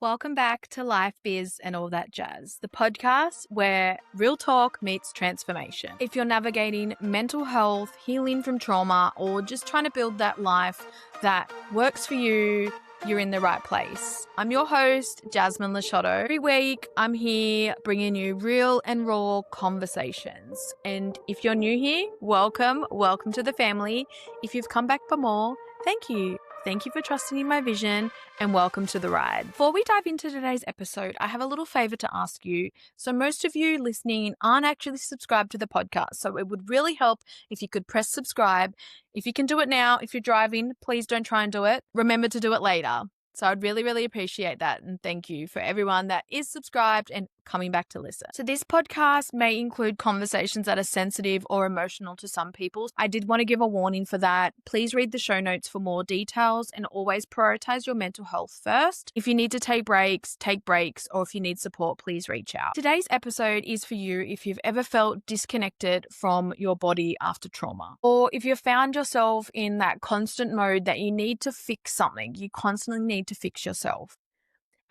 Welcome back to Life, Biz and All That Jazz, the podcast where real talk meets transformation. If you're navigating mental health, healing from trauma, or just trying to build that life that works for you, you're in the right place. I'm your host, Jasmine Lisciotto. Every week, I'm here bringing you real and raw conversations. And if you're new here, welcome to the family. If you've come back for more, thank you. Thank you for trusting in my vision and welcome to the ride. Before we dive into today's episode, I have a little favor to ask you. So most of you listening aren't actually subscribed to the podcast. So it would really help if you could press subscribe. If you can do it now, if you're driving, please don't try and do it. Remember to do it later. So I'd really appreciate that. And thank you for everyone that is subscribed and coming back to listen. So this podcast may include conversations that are sensitive or emotional to some people. I did want to give a warning for that. Please read the show notes for more details and always prioritize your mental health first. If you need to take breaks, or if you need support, please reach out. Today's episode is for you if you've ever felt disconnected from your body after trauma, or if you've found yourself in that constant mode that you need to fix something. You constantly need to fix yourself.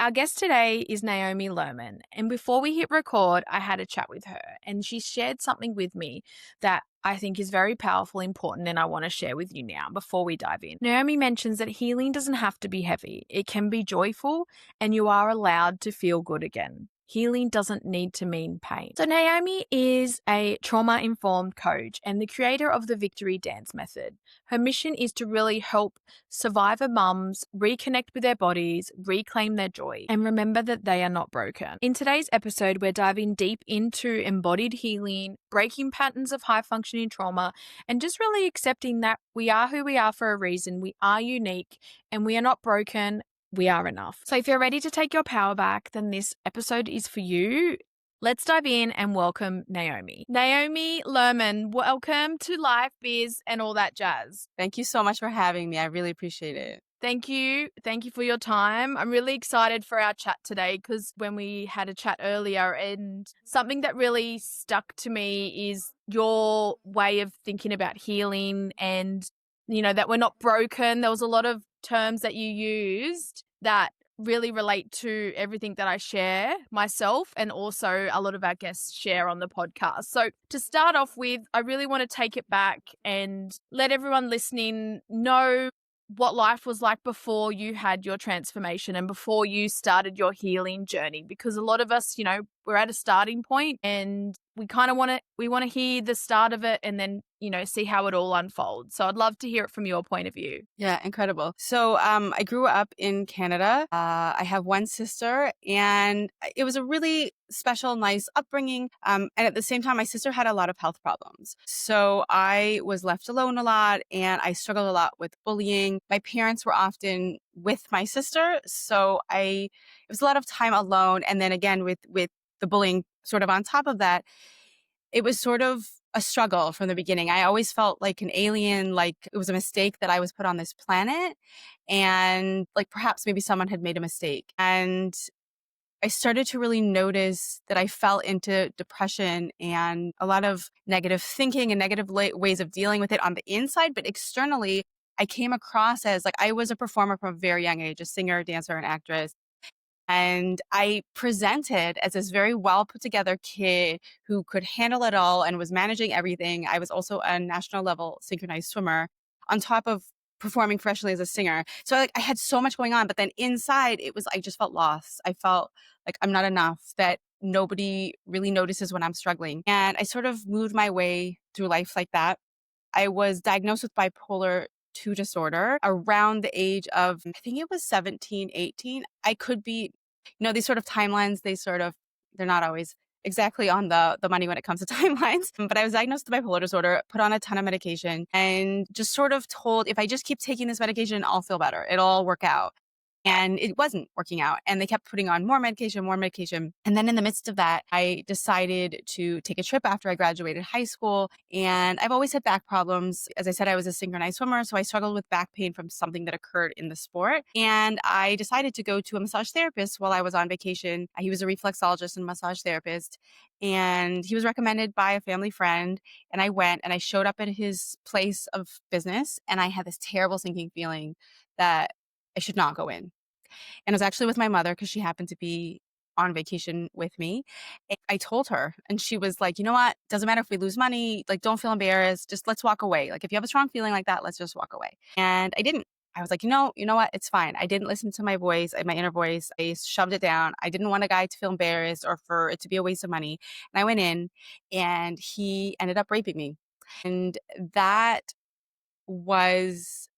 Our guest today is Naomi Lerman, and before we hit record, I had a chat with her, and she shared something with me that I think is very powerful, important, and I want to share with you now before we dive in. Naomi mentions that healing doesn't have to be heavy. It can be joyful, and you are allowed to feel good again. Healing doesn't need to mean pain. So Naomi is a trauma-informed coach and the creator of the Victory Dance Method. Her mission is to really help survivor mums reconnect with their bodies, reclaim their joy, and remember that they are not broken. In today's episode, we're diving deep into embodied healing, breaking patterns of high-functioning trauma, and just really accepting that we are who we are for a reason. We are unique and we are not broken. We are enough. So if you're ready to take your power back, then this episode is for you. Let's dive in and welcome Naomi. Naomi Lerman, welcome to Life, Biz and All That Jazz. Thank you so much for having me. I really appreciate it. Thank you. Thank you for your time. I'm really excited for our chat today because when we had a chat earlier, and something that really stuck to me is your way of thinking about healing and, you know, that we're not broken. There was a lot of terms that you used that really relate to everything that I share myself and also a lot of our guests share on the podcast. So to start off with, I really want to take it back and let everyone listening know what life was like before you had your transformation and before you started your healing journey, because a lot of us, you know, we're at a starting point and we kind of want to hear the start of it and then, you know, see how it all unfolds. So I'd love to hear it from your point of view. Yeah, incredible. So I grew up in Canada. I have one sister and it was a really special, nice upbringing. And at the same time, my sister had a lot of health problems. So I was left alone a lot and I struggled a lot with bullying. My parents were often with my sister. So it was a lot of time alone. And then again, with the bullying sort of on top of that, it was sort of a struggle from the beginning. I always felt like an alien, like it was a mistake that I was put on this planet and like perhaps maybe someone had made a mistake. And I started to really notice that I fell into depression and a lot of negative thinking and negative ways of dealing with it on the inside, but externally I came across as like I was a performer from a very young age, a singer, dancer, and actress. And I presented as this very well put together kid who could handle it all and was managing everything. I was also a national level synchronized swimmer on top of performing professionally as a singer. So I had so much going on, but then inside I just felt lost. I felt like I'm not enough, that nobody really notices when I'm struggling. And I sort of moved my way through life like that. I was diagnosed with bipolar 2 disorder around the age of, I think it was 17, 18. I could be, these sort of timelines, they're not always exactly on the money when it comes to timelines. But I was diagnosed with bipolar disorder, put on a ton of medication, and just sort of told if I just keep taking this medication, I'll feel better. It'll all work out. And it wasn't working out. And they kept putting on more medication. And then in the midst of that, I decided to take a trip after I graduated high school. And I've always had back problems. As I said, I was a synchronized swimmer. So I struggled with back pain from something that occurred in the sport. And I decided to go to a massage therapist while I was on vacation. He was a reflexologist and massage therapist. And he was recommended by a family friend. And I went and I showed up at his place of business. And I had this terrible sinking feeling that I should not go in. And it was actually with my mother because she happened to be on vacation with me. And I told her, and she was like, you know what? Doesn't matter if we lose money. Like, don't feel embarrassed. Just let's walk away. Like, if you have a strong feeling like that, let's just walk away. And I didn't. I was like, you know what? It's fine. I didn't listen to my voice, my inner voice. I shoved it down. I didn't want a guy to feel embarrassed or for it to be a waste of money. And I went in and he ended up raping me. And that was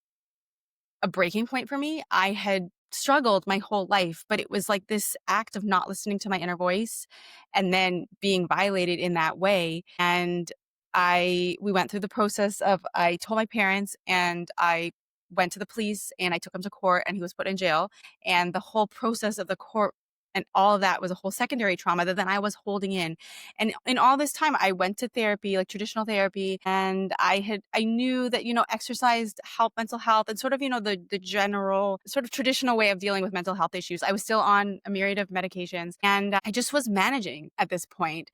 a breaking point for me. I had struggled my whole life, but it was like this act of not listening to my inner voice and then being violated in that way. And we went through the process of, I told my parents and I went to the police and I took him to court and he was put in jail. And the whole process of the court and all of that was a whole secondary trauma that then I was holding in. And in all this time, I went to therapy, like traditional therapy, and I knew that, exercise helped mental health and sort of, the general sort of traditional way of dealing with mental health issues. I was still on a myriad of medications and I just was managing at this point.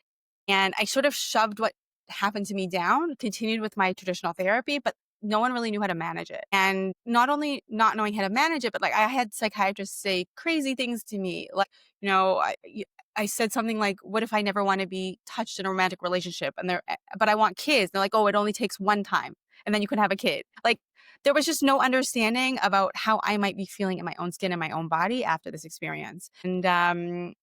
And I sort of shoved what happened to me down, continued with my traditional therapy, but no one really knew how to manage it. And not only not knowing how to manage it, but like I had psychiatrists say crazy things to me. Like, I said something like, what if I never want to be touched in a romantic relationship? But I want kids. They're like, oh, it only takes one time and then you can have a kid. Like there was just no understanding about how I might be feeling in my own skin and my own body after this experience. And,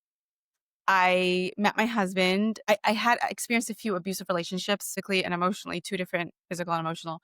I met my husband. I had experienced a few abusive relationships, physically and emotionally, two different physical and emotional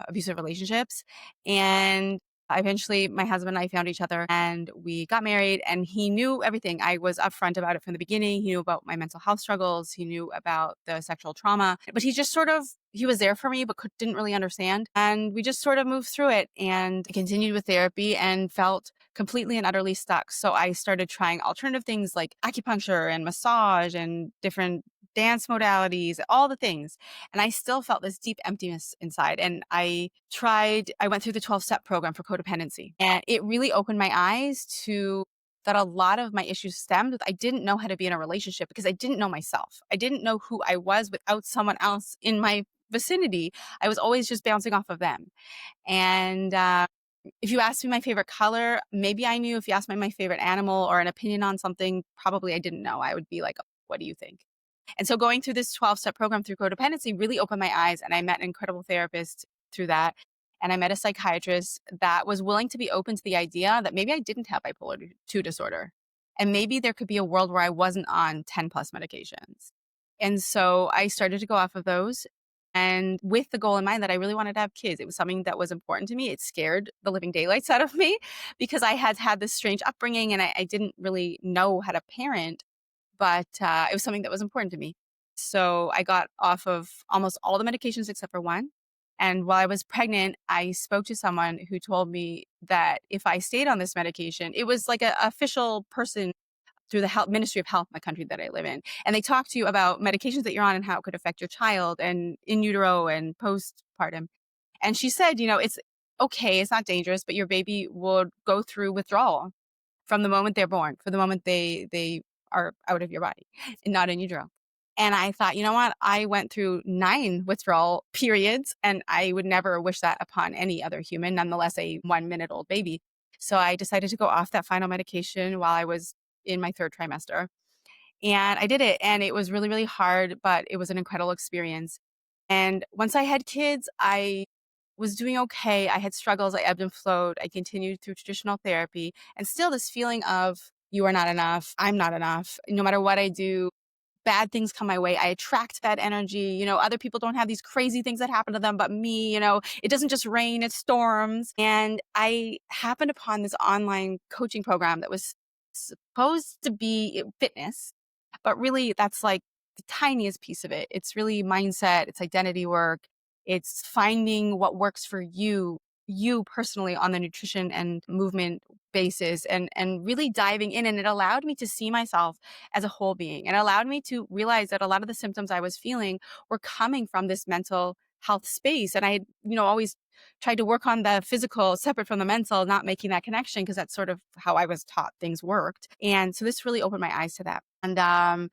abusive relationships. And eventually my husband and I found each other and we got married and he knew everything. I was upfront about it from the beginning. He knew about my mental health struggles. He knew about the sexual trauma, but he was there for me, but didn't really understand. And we just sort of moved through it and continued with therapy and felt completely and utterly stuck. So I started trying alternative things like acupuncture and massage and different dance modalities, all the things. And I still felt this deep emptiness inside. And I went through the 12-step program for codependency. And it really opened my eyes to that a lot of my issues stemmed with I didn't know how to be in a relationship because I didn't know myself. I didn't know who I was without someone else in my vicinity. I was always just bouncing off of them. And if you asked me my favorite color, maybe I knew. If you asked me my favorite animal or an opinion on something, probably I didn't know. I would be like, what do you think? And so going through this 12-step program through codependency really opened my eyes. And I met an incredible therapist through that. And I met a psychiatrist that was willing to be open to the idea that maybe I didn't have bipolar 2 disorder. And maybe there could be a world where I wasn't on 10 plus medications. And so I started to go off of those. And with the goal in mind that I really wanted to have kids, it was something that was important to me. It scared the living daylights out of me because I had had this strange upbringing and I didn't really know how to parent, but it was something that was important to me. So I got off of almost all the medications except for one. And while I was pregnant, I spoke to someone who told me that if I stayed on this medication, it was like an official person through the Ministry of Health in the country that I live in. And they talk to you about medications that you're on and how it could affect your child and in utero and postpartum. And she said, it's okay, it's not dangerous, but your baby would go through withdrawal from the moment they're born, for the moment they are out of your body and not in utero. And I thought, you know what? I went through 9 withdrawal periods and I would never wish that upon any other human, nonetheless a 1-minute-old baby. So I decided to go off that final medication while I was in my 3rd trimester. And I did it. And it was really, really hard, but it was an incredible experience. And once I had kids, I was doing okay. I had struggles. I ebbed and flowed. I continued through traditional therapy and still this feeling of you are not enough. I'm not enough. No matter what I do, bad things come my way. I attract bad energy. Other people don't have these crazy things that happen to them, but me, it doesn't just rain, it storms. And I happened upon this online coaching program that was supposed to be fitness, but really that's like the tiniest piece of it. It's really mindset, it's identity work, it's finding what works for you personally on the nutrition and movement basis and really diving in. And it allowed me to see myself as a whole being and allowed me to realize that a lot of the symptoms I was feeling were coming from this mental health space. And I had, always tried to work on the physical separate from the mental, not making that connection because that's sort of how I was taught things worked. And so this really opened my eyes to that. And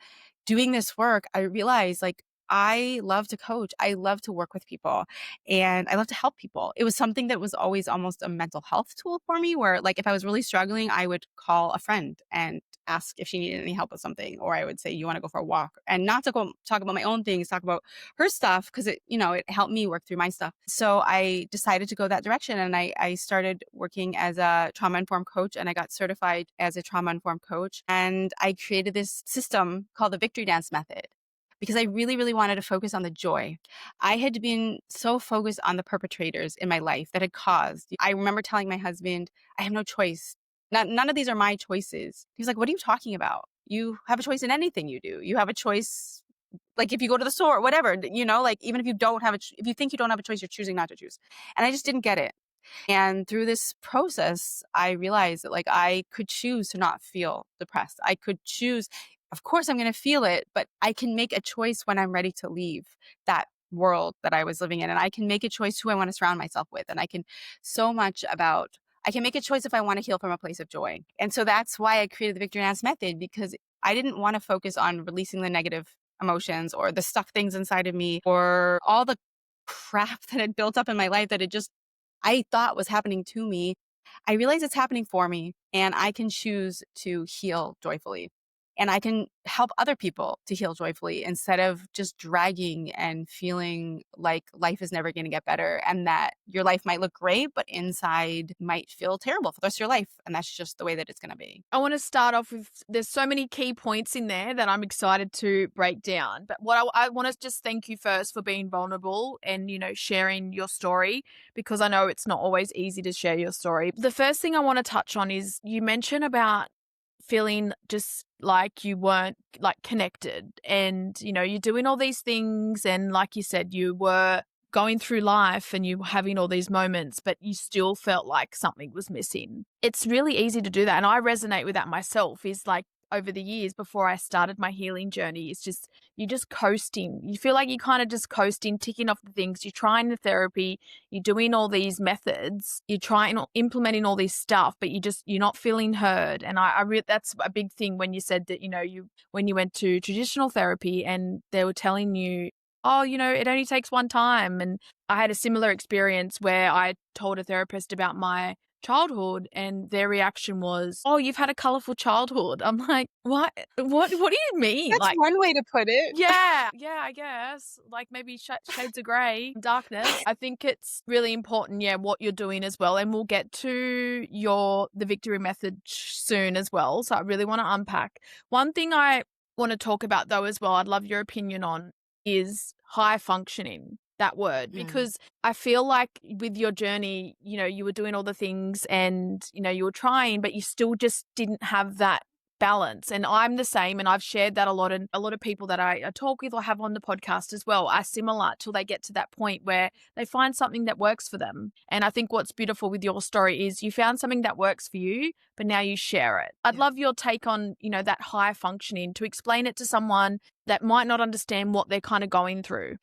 doing this work, I realized like I love to coach. I love to work with people and I love to help people. It was something that was always almost a mental health tool for me where like if I was really struggling, I would call a friend and ask if she needed any help with something. Or I would say, you want to go for a walk and not to go talk about my own things, talk about her stuff because it helped me work through my stuff. So I decided to go that direction and I started working as a trauma informed coach and I got certified as a trauma informed coach. And I created this system called the Victory Dance Method because I really, really wanted to focus on the joy. I had been so focused on the perpetrators in my life that had caused. I remember telling my husband, I have no choice. None of these are my choices. He was like, what are you talking about? You have a choice in anything you do. You have a choice. Like if you go to the store, whatever, like even if you don't have if you think you don't have a choice, you're choosing not to choose. And I just didn't get it. And through this process, I realized that like I could choose to not feel depressed. I could choose, of course, I'm going to feel it, but I can make a choice when I'm ready to leave that world that I was living in. And I can make a choice who I want to surround myself with. And I can I can make a choice if I want to heal from a place of joy. And so that's why I created the Victory Dance Method, because I didn't want to focus on releasing the negative emotions or the stuck things inside of me or all the crap that had built up in my life that I thought was happening to me. I realize it's happening for me and I can choose to heal joyfully. And I can help other people to heal joyfully instead of just dragging and feeling like life is never going to get better and that your life might look great, but inside might feel terrible for the rest of your life. And that's just the way that it's going to be. I want to start off with, there's so many key points in there that I'm excited to break down. But what I want to just thank you first for being vulnerable and, sharing your story, because I know it's not always easy to share your story. The first thing I want to touch on is you mentioned about feeling just like you weren't like connected and, you're doing all these things. And like you said, you were going through life and you were having all these moments, but you still felt like something was missing. It's really easy to do that. And I resonate with that myself is like over the years before I started my healing journey, it's just, you're just coasting. You feel like you kind of just coasting, ticking off the things. You're trying the therapy, you're doing all these methods, you're trying, implementing all this stuff, but you're not feeling heard. And that's a big thing when you said that, when you went to traditional therapy and they were telling you, oh, it only takes one time. And I had a similar experience where I told a therapist about my childhood and their reaction was, oh, you've had a colorful childhood. I'm like, what do you mean? That's Like, one way to put it. yeah, I guess like maybe shades of gray, darkness. I think it's really important, what you're doing as well. And we'll get to the victory method soon as well. So I really want to unpack. One thing I want to talk about though as well, I'd love your opinion on, is high functioning, that word, because I feel like with your journey, you were doing all the things and, you were trying, but you still just didn't have that balance. And I'm the same. And I've shared that a lot. And a lot of people that I talk with or have on the podcast as well are similar till they get to that point where they find something that works for them. And I think what's beautiful with your story is you found something that works for you, but now you share it. I'd love your take on, that high functioning, to explain it to someone that might not understand what they're kind of going through.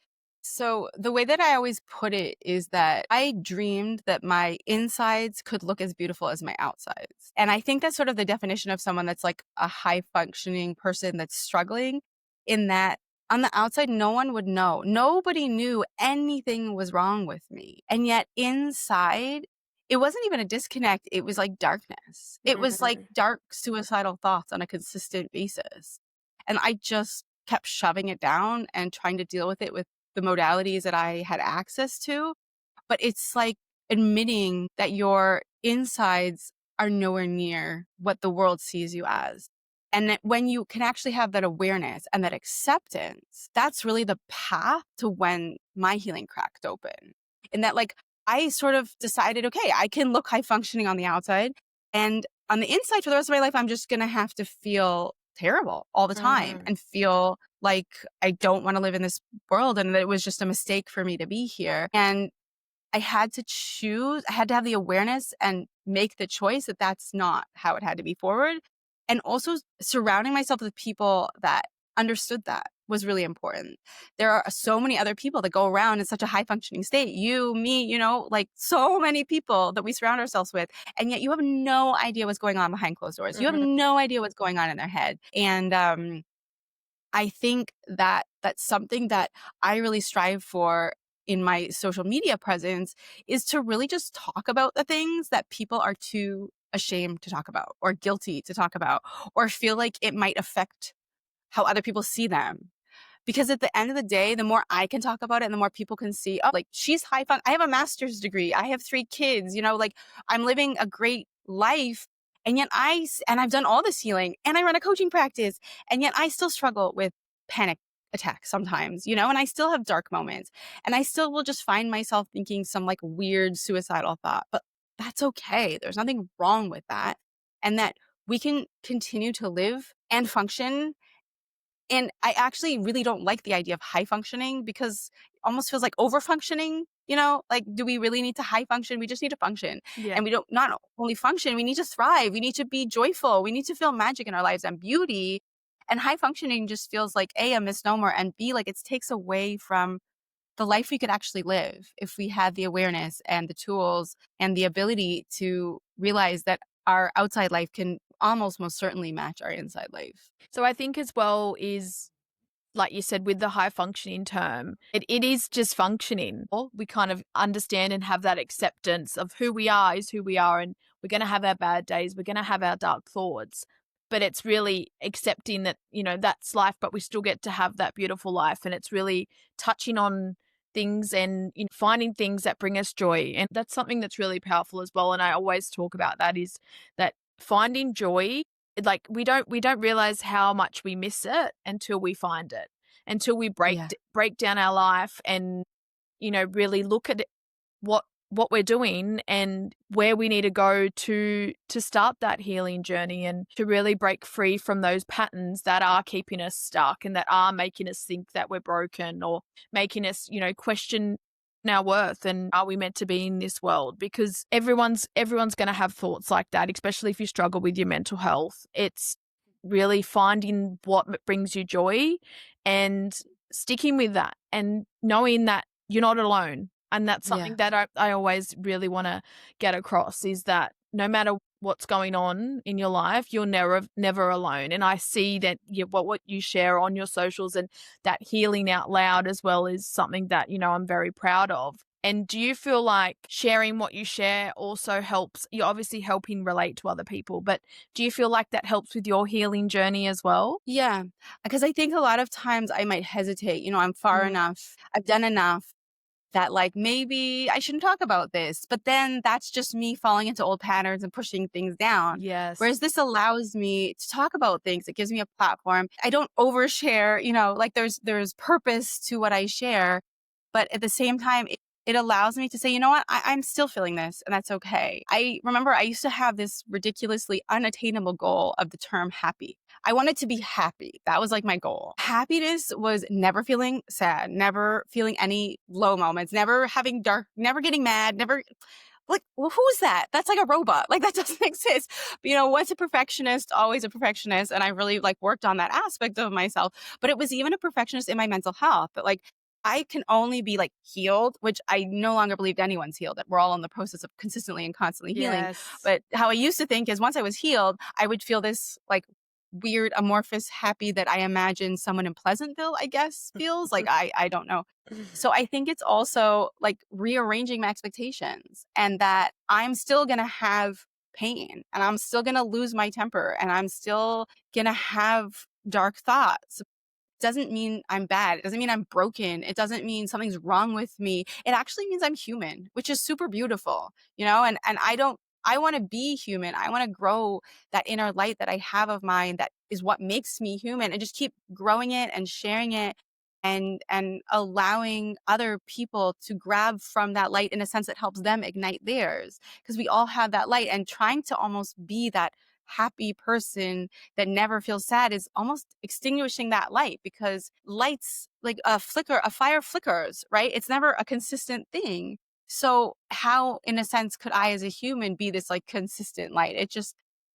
So the way that I always put it is that I dreamed that my insides could look as beautiful as my outsides. And I think that's sort of the definition of someone that's like a high functioning person that's struggling, in that on the outside, no one would know. Nobody knew anything was wrong with me. And yet inside, it wasn't even a disconnect. It was like darkness. It was like dark suicidal thoughts on a consistent basis. And I just kept shoving it down and trying to deal with it with the modalities that I had access to. But it's like admitting that your insides are nowhere near what the world sees you as. And that when you can actually have that awareness and that acceptance, that's really the path to when my healing cracked open. In that, like, I sort of decided, okay, I can look high functioning on the outside. And on the inside for the rest of my life, I'm just going to have to feel terrible all the time and feel like I don't want to live in this world and that it was just a mistake for me to be here. And I had to choose, I had to have the awareness and make the choice that that's not how it had to be forward. And also surrounding myself with people that understood that was really important. There are so many other people that go around in such a high functioning state. You, me, like so many people that we surround ourselves with. And yet you have no idea what's going on behind closed doors. You have no idea what's going on in their head. And I think that that's something that I really strive for in my social media presence, is to really just talk about the things that people are too ashamed to talk about or guilty to talk about or feel like it might affect how other people see them. Because at the end of the day, the more I can talk about it and the more people can see, oh, like she's high fun. I have a master's degree. I have 3 kids, like I'm living a great life. And yet and I've done all this healing and I run a coaching practice. And yet I still struggle with panic attacks sometimes, and I still have dark moments and I still will just find myself thinking some like weird suicidal thought, but that's okay. There's nothing wrong with that. And that we can continue to live and function. And I actually really don't like the idea of high functioning because it almost feels like over functioning, like, do we really need to high function? We just need to function. Yeah. And we don't not only function, we need to thrive. We need to be joyful. We need to feel magic in our lives and beauty. And high functioning just feels like a misnomer, and B, like it takes away from the life we could actually live if we had the awareness and the tools and the ability to realize that our outside life can almost most certainly match our inside life. So I think as well is, like you said, with the high functioning term, it is just functioning. We kind of understand and have that acceptance of who we are is who we are, and we're going to have our bad days, we're going to have our dark thoughts. But it's really accepting that, that's life, but we still get to have that beautiful life. And it's really touching on things and finding things that bring us joy. And that's something that's really powerful as well. And I always talk about that, is that finding joy, like we don't realize how much we miss it until we find it, until we break down our life and really look at what we're doing and where we need to go to start that healing journey and to really break free from those patterns that are keeping us stuck and that are making us think that we're broken or making us question our worth and are we meant to be in this world. Because everyone's going to have thoughts like that, especially if you struggle with your mental health. It's really finding what brings you joy and sticking with that and knowing that you're not alone. And that's something that I always really want to get across, is that no matter what's going on in your life, you're never alone. And I see that what you share on your socials and that healing out loud as well is something that, I'm very proud of. And do you feel like sharing what you share also helps? You're obviously helping relate to other people, but do you feel like that helps with your healing journey as well? Yeah, because I think a lot of times I might hesitate. I'm far enough, I've done enough that like maybe I shouldn't talk about this, but then that's just me falling into old patterns and pushing things down. Yes. Whereas this allows me to talk about things. It gives me a platform. I don't overshare, like there's purpose to what I share, but at the same time, it allows me to say, you know what, I'm still feeling this and that's okay. I remember I used to have this ridiculously unattainable goal of the term happy. I wanted to be happy. That was like my goal. Happiness was never feeling sad, never feeling any low moments, never having never getting mad, never like, well, who's that? That's like a robot. Like that doesn't exist. But, once a perfectionist, always a perfectionist. And I really like worked on that aspect of myself, but it was even a perfectionist in my mental health that like, I can only be like healed, which I no longer believed anyone's healed, that we're all in the process of consistently and constantly healing. Yes. But how I used to think is once I was healed, I would feel this like weird amorphous happy that I imagine someone in Pleasantville, I guess, feels like. I don't know. So I think it's also like rearranging my expectations, and that I'm still going to have pain and I'm still going to lose my temper and I'm still going to have dark thoughts. Doesn't mean I'm bad. It doesn't mean I'm broken. It doesn't mean something's wrong with me. It actually means I'm human, which is super beautiful, and I want to be human. I want to grow that inner light that I have of mine. That is what makes me human, and just keep growing it and sharing it and allowing other people to grab from that light in a sense that helps them ignite theirs. Because we all have that light, and trying to almost be that happy person that never feels sad is almost extinguishing that light, because lights like a fire flickers, right? It's never a consistent thing. So how, in a sense, could I as a human be this like consistent light?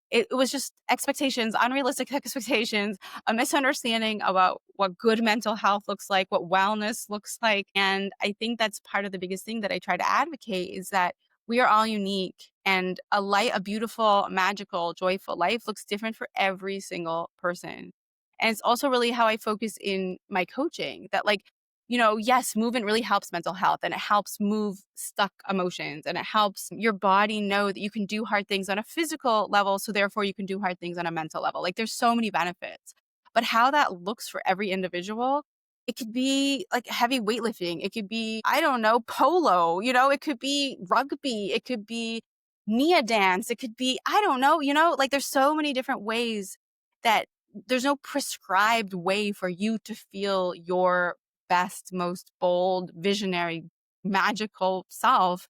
It was just expectations, unrealistic expectations, a misunderstanding about what good mental health looks like, what wellness looks like. And I think that's part of the biggest thing that I try to advocate, is that we are all unique, and a beautiful, magical, joyful life looks different for every single person. And it's also really how I focus in my coaching that like, yes, movement really helps mental health and it helps move stuck emotions and it helps your body know that you can do hard things on a physical level. So therefore you can do hard things on a mental level. Like there's so many benefits, but how that looks for every individual, it could be like heavy weightlifting. It could be, I don't know, polo, it could be rugby. It could be Nia dance. It could be, I don't know, like there's so many different ways that there's no prescribed way for you to feel your best, most bold, visionary, magical self.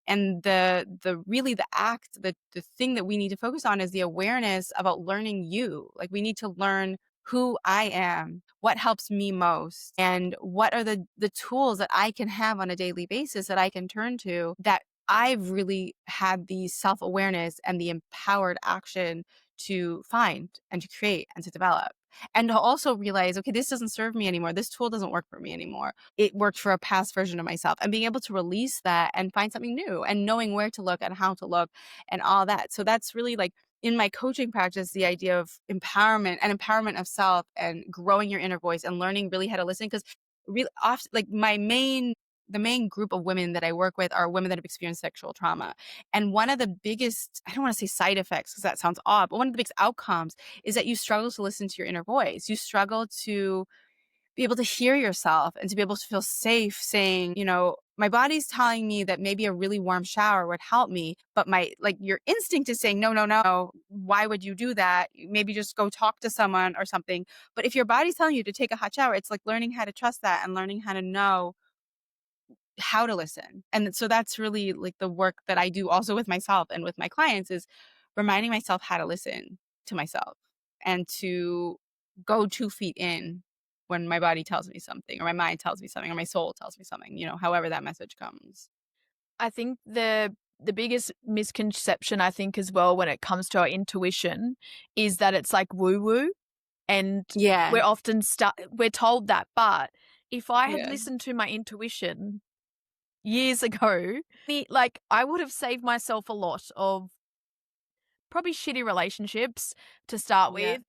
And the really the act, the thing that we need to focus on is the awareness about learning you. Like we need to learn who I am, what helps me most, and what are the tools that I can have on a daily basis that I can turn to that I've really had the self-awareness and the empowered action to find and to create and to develop. And to also realize, okay, this doesn't serve me anymore. This tool doesn't work for me anymore. It worked for a past version of myself, and being able to release that and find something new and knowing where to look and how to look and all that. So that's really like in my coaching practice, the idea of empowerment and empowerment of self and growing your inner voice and learning really how to listen. Because really often, like the main group of women that I work with are women that have experienced sexual trauma. And one of the biggest, I don't want to say side effects because that sounds odd, but one of the biggest outcomes is that you struggle to listen to your inner voice. You struggle to be able to hear yourself and to be able to feel safe saying, my body's telling me that maybe a really warm shower would help me, but your instinct is saying, no, no, no, why would you do that? Maybe just go talk to someone or something. But if your body's telling you to take a hot shower, it's like learning how to trust that and learning how to know how to listen. And so that's really like the work that I do also with myself and with my clients is reminding myself how to listen to myself and to go 2 feet in when my body tells me something or my mind tells me something or my soul tells me something, however that message comes. I think the biggest misconception I think as well when it comes to our intuition is that it's like woo woo, and Yeah. we're told that. But if I had Yeah. listened to my intuition years ago, like I would have saved myself a lot of probably shitty relationships to start Yeah. with,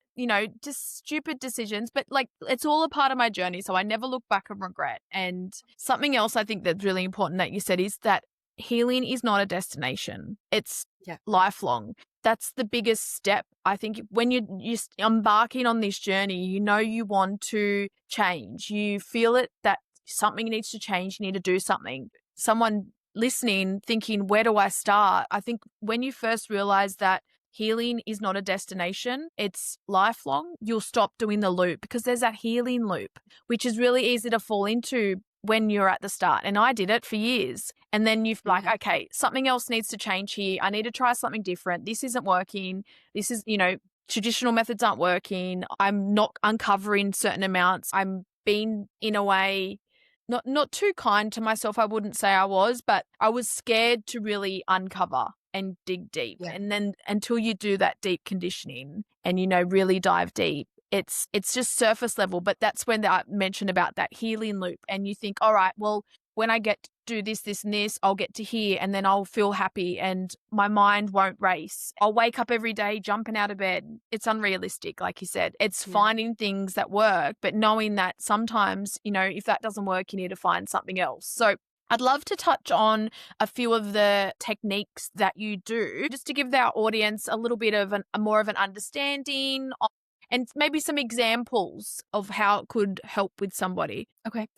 just stupid decisions, but like it's all a part of my journey. So I never look back and regret. And something else I think that's really important that you said is that healing is not a destination, it's Yeah. lifelong. That's the biggest step. I think when you're embarking on this journey, you want to change. You feel it that something needs to change. You need to do something. Someone listening, thinking, where do I start? I think when you first realize that healing is not a destination, it's lifelong, you'll stop doing the loop because there's that healing loop, which is really easy to fall into when you're at the start. And I did it for years. And then you're like, Yeah. okay, something else needs to change here. I need to try something different. This isn't working. This is, traditional methods aren't working. I'm not uncovering certain amounts. I'm being in a way not too kind to myself, I wouldn't say I was, but I was scared to really uncover and dig deep. Yeah. And then until you do that deep conditioning and really dive deep, it's just surface level. But that's when I mentioned about that healing loop, and you think, all right, well, when I get to do this, this, and this, I'll get to here, and then I'll feel happy and my mind won't race. I'll wake up every day jumping out of bed. It's unrealistic, like you said. It's Yeah. finding things that work, but knowing that sometimes, if that doesn't work, you need to find something else. So I'd love to touch on a few of the techniques that you do, just to give our audience a little bit of a more of an understanding and maybe some examples of how it could help with somebody. Okay.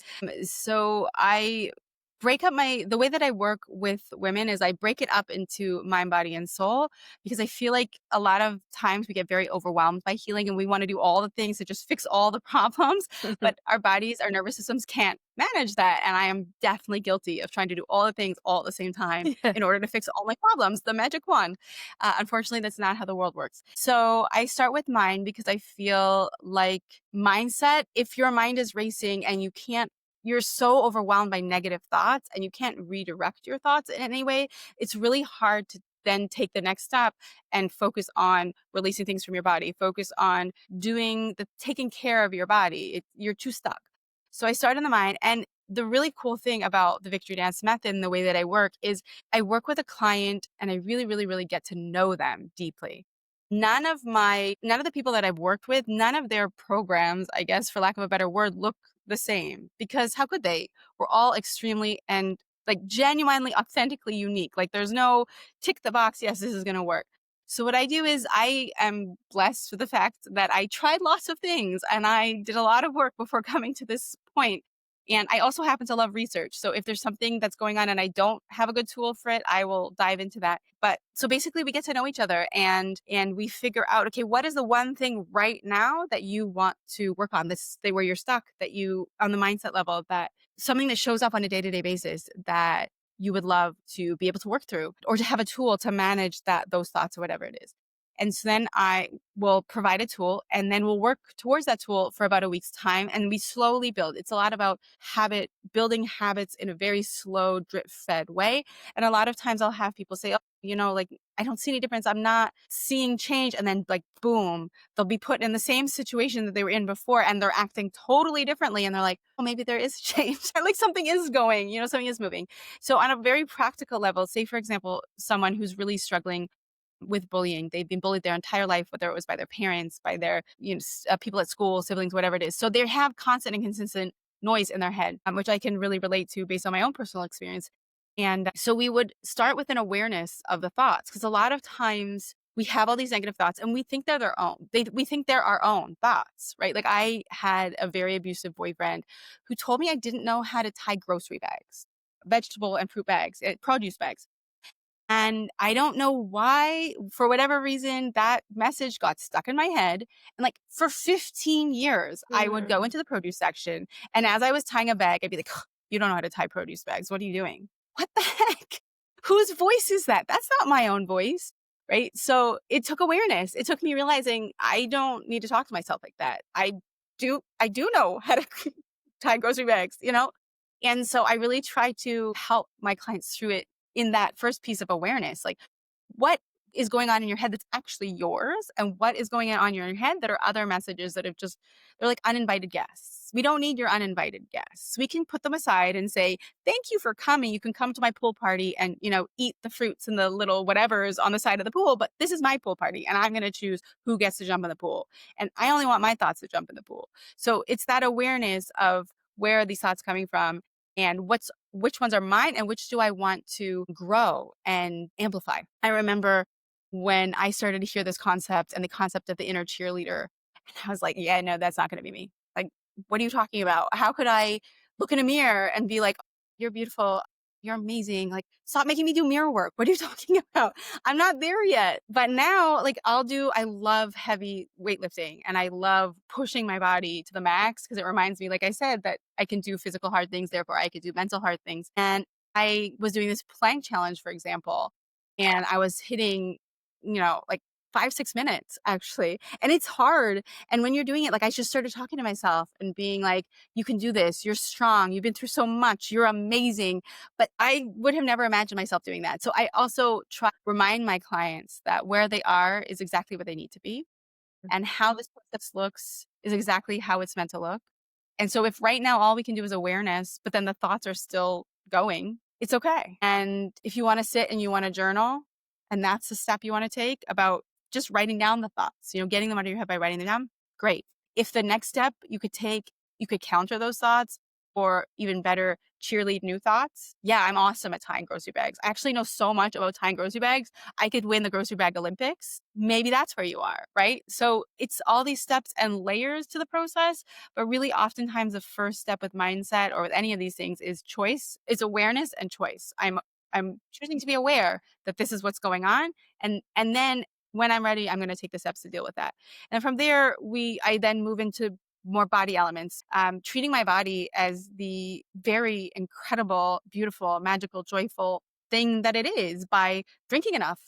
So I break up the way that I work with women is I break it up into mind, body, and soul, because I feel like a lot of times we get very overwhelmed by healing and we want to do all the things to just fix all the problems, but our bodies, our nervous systems can't manage that. And I am definitely guilty of trying to do all the things all at the same time Yeah. in order to fix all my problems, the magic wand. Unfortunately, that's not how the world works. So I start with mind because I feel like mindset, if your mind is racing and you're so overwhelmed by negative thoughts and you can't redirect your thoughts in any way, it's really hard to then take the next step and focus on releasing things from your body, focus on taking care of your body. You're too stuck. So I start in the mind. And the really cool thing about the Victory Dance method and the way that I work is I work with a client and I really, really, really get to know them deeply. none of the people that I've worked with, none of their programs, I guess, for lack of a better word, look the same, because how could they? We're all extremely and like genuinely, authentically unique. Like there's no tick the box, yes, this is going to work. So what I do is I am blessed with the fact that I tried lots of things and I did a lot of work before coming to this point. And I also happen to love research. So if there's something that's going on and I don't have a good tool for it, I will dive into that. But so basically we get to know each other and we figure out, okay, what is the one thing right now that you want to work on, this where you're stuck, that you on the mindset level, that something that shows up on a day-to-day basis that you would love to be able to work through, or to have a tool to manage those thoughts or whatever it is. And so then I will provide a tool, and then we'll work towards that tool for about a week's time. And we slowly build. It's a lot about building habits in a very slow, drip fed way. And a lot of times I'll have people say, oh, like, I don't see any difference. I'm not seeing change. And then like, boom, they'll be put in the same situation that they were in before and they're acting totally differently. And they're like, oh, maybe there is change. Like something is going, something is moving. So on a very practical level, say, for example, someone who's really struggling with bullying. They've been bullied their entire life, whether it was by their parents, by their people at school, siblings, whatever it is. So they have constant and consistent noise in their head, which I can really relate to based on my own personal experience. And so we would start with an awareness of the thoughts, because a lot of times we have all these negative thoughts and we think they're their own. We think they're our own thoughts, right? Like I had a very abusive boyfriend who told me I didn't know how to tie grocery bags, vegetable and fruit bags, produce bags. And I don't know why, for whatever reason, that message got stuck in my head. And like for 15 years, I would go into the produce section. And as I was tying a bag, I'd be like, you don't know how to tie produce bags. What are you doing? What the heck? Whose voice is that? That's not my own voice. Right. So it took awareness. It took me realizing I don't need to talk to myself like that. I do know how to tie grocery bags, And so I really try to help my clients through it in that first piece of awareness. Like, what is going on in your head that's actually yours, and what is going on in your head that are other messages that they're like uninvited guests. We don't need your uninvited guests. We can put them aside and say, thank you for coming. You can come to my pool party and, eat the fruits and the little whatever's on the side of the pool, but this is my pool party and I'm going to choose who gets to jump in the pool. And I only want my thoughts to jump in the pool. So it's that awareness of where are these thoughts coming from, and which ones are mine and which do I want to grow and amplify. I remember when I started to hear this concept and the concept of the inner cheerleader, and I was like, yeah, no, that's not going to be me. Like, what are you talking about? How could I look in a mirror and be like, you're beautiful, you're amazing. Like, stop making me do mirror work. What are you talking about? I'm not there yet. But now, like, I love heavy weightlifting and I love pushing my body to the max, because it reminds me, like I said, that I can do physical hard things. Therefore, I could do mental hard things. And I was doing this plank challenge, for example, and I was hitting, like 5-6 minutes actually. And it's hard. And when you're doing it, like I just started talking to myself and being like, you can do this. You're strong. You've been through so much. You're amazing. But I would have never imagined myself doing that. So I also try to remind my clients that where they are is exactly where they need to be. And how this process looks is exactly how it's meant to look. And so if right now all we can do is awareness, but then the thoughts are still going, it's okay. And if you want to sit and you want to journal, and that's the step you want to take about just writing down the thoughts, getting them out of your head by writing them down, great. If the next step you could counter those thoughts, or even better, cheerlead new thoughts. Yeah, I'm awesome at tying grocery bags. I actually know so much about tying grocery bags. I could win the grocery bag Olympics. Maybe that's where you are, right? So it's all these steps and layers to the process, but really oftentimes the first step with mindset or with any of these things is choice, is awareness and choice. I'm choosing to be aware that this is what's going on. And then when I'm ready, I'm going to take the steps to deal with that. And from there, I then move into more body elements, treating my body as the very incredible, beautiful, magical, joyful thing that it is by drinking enough.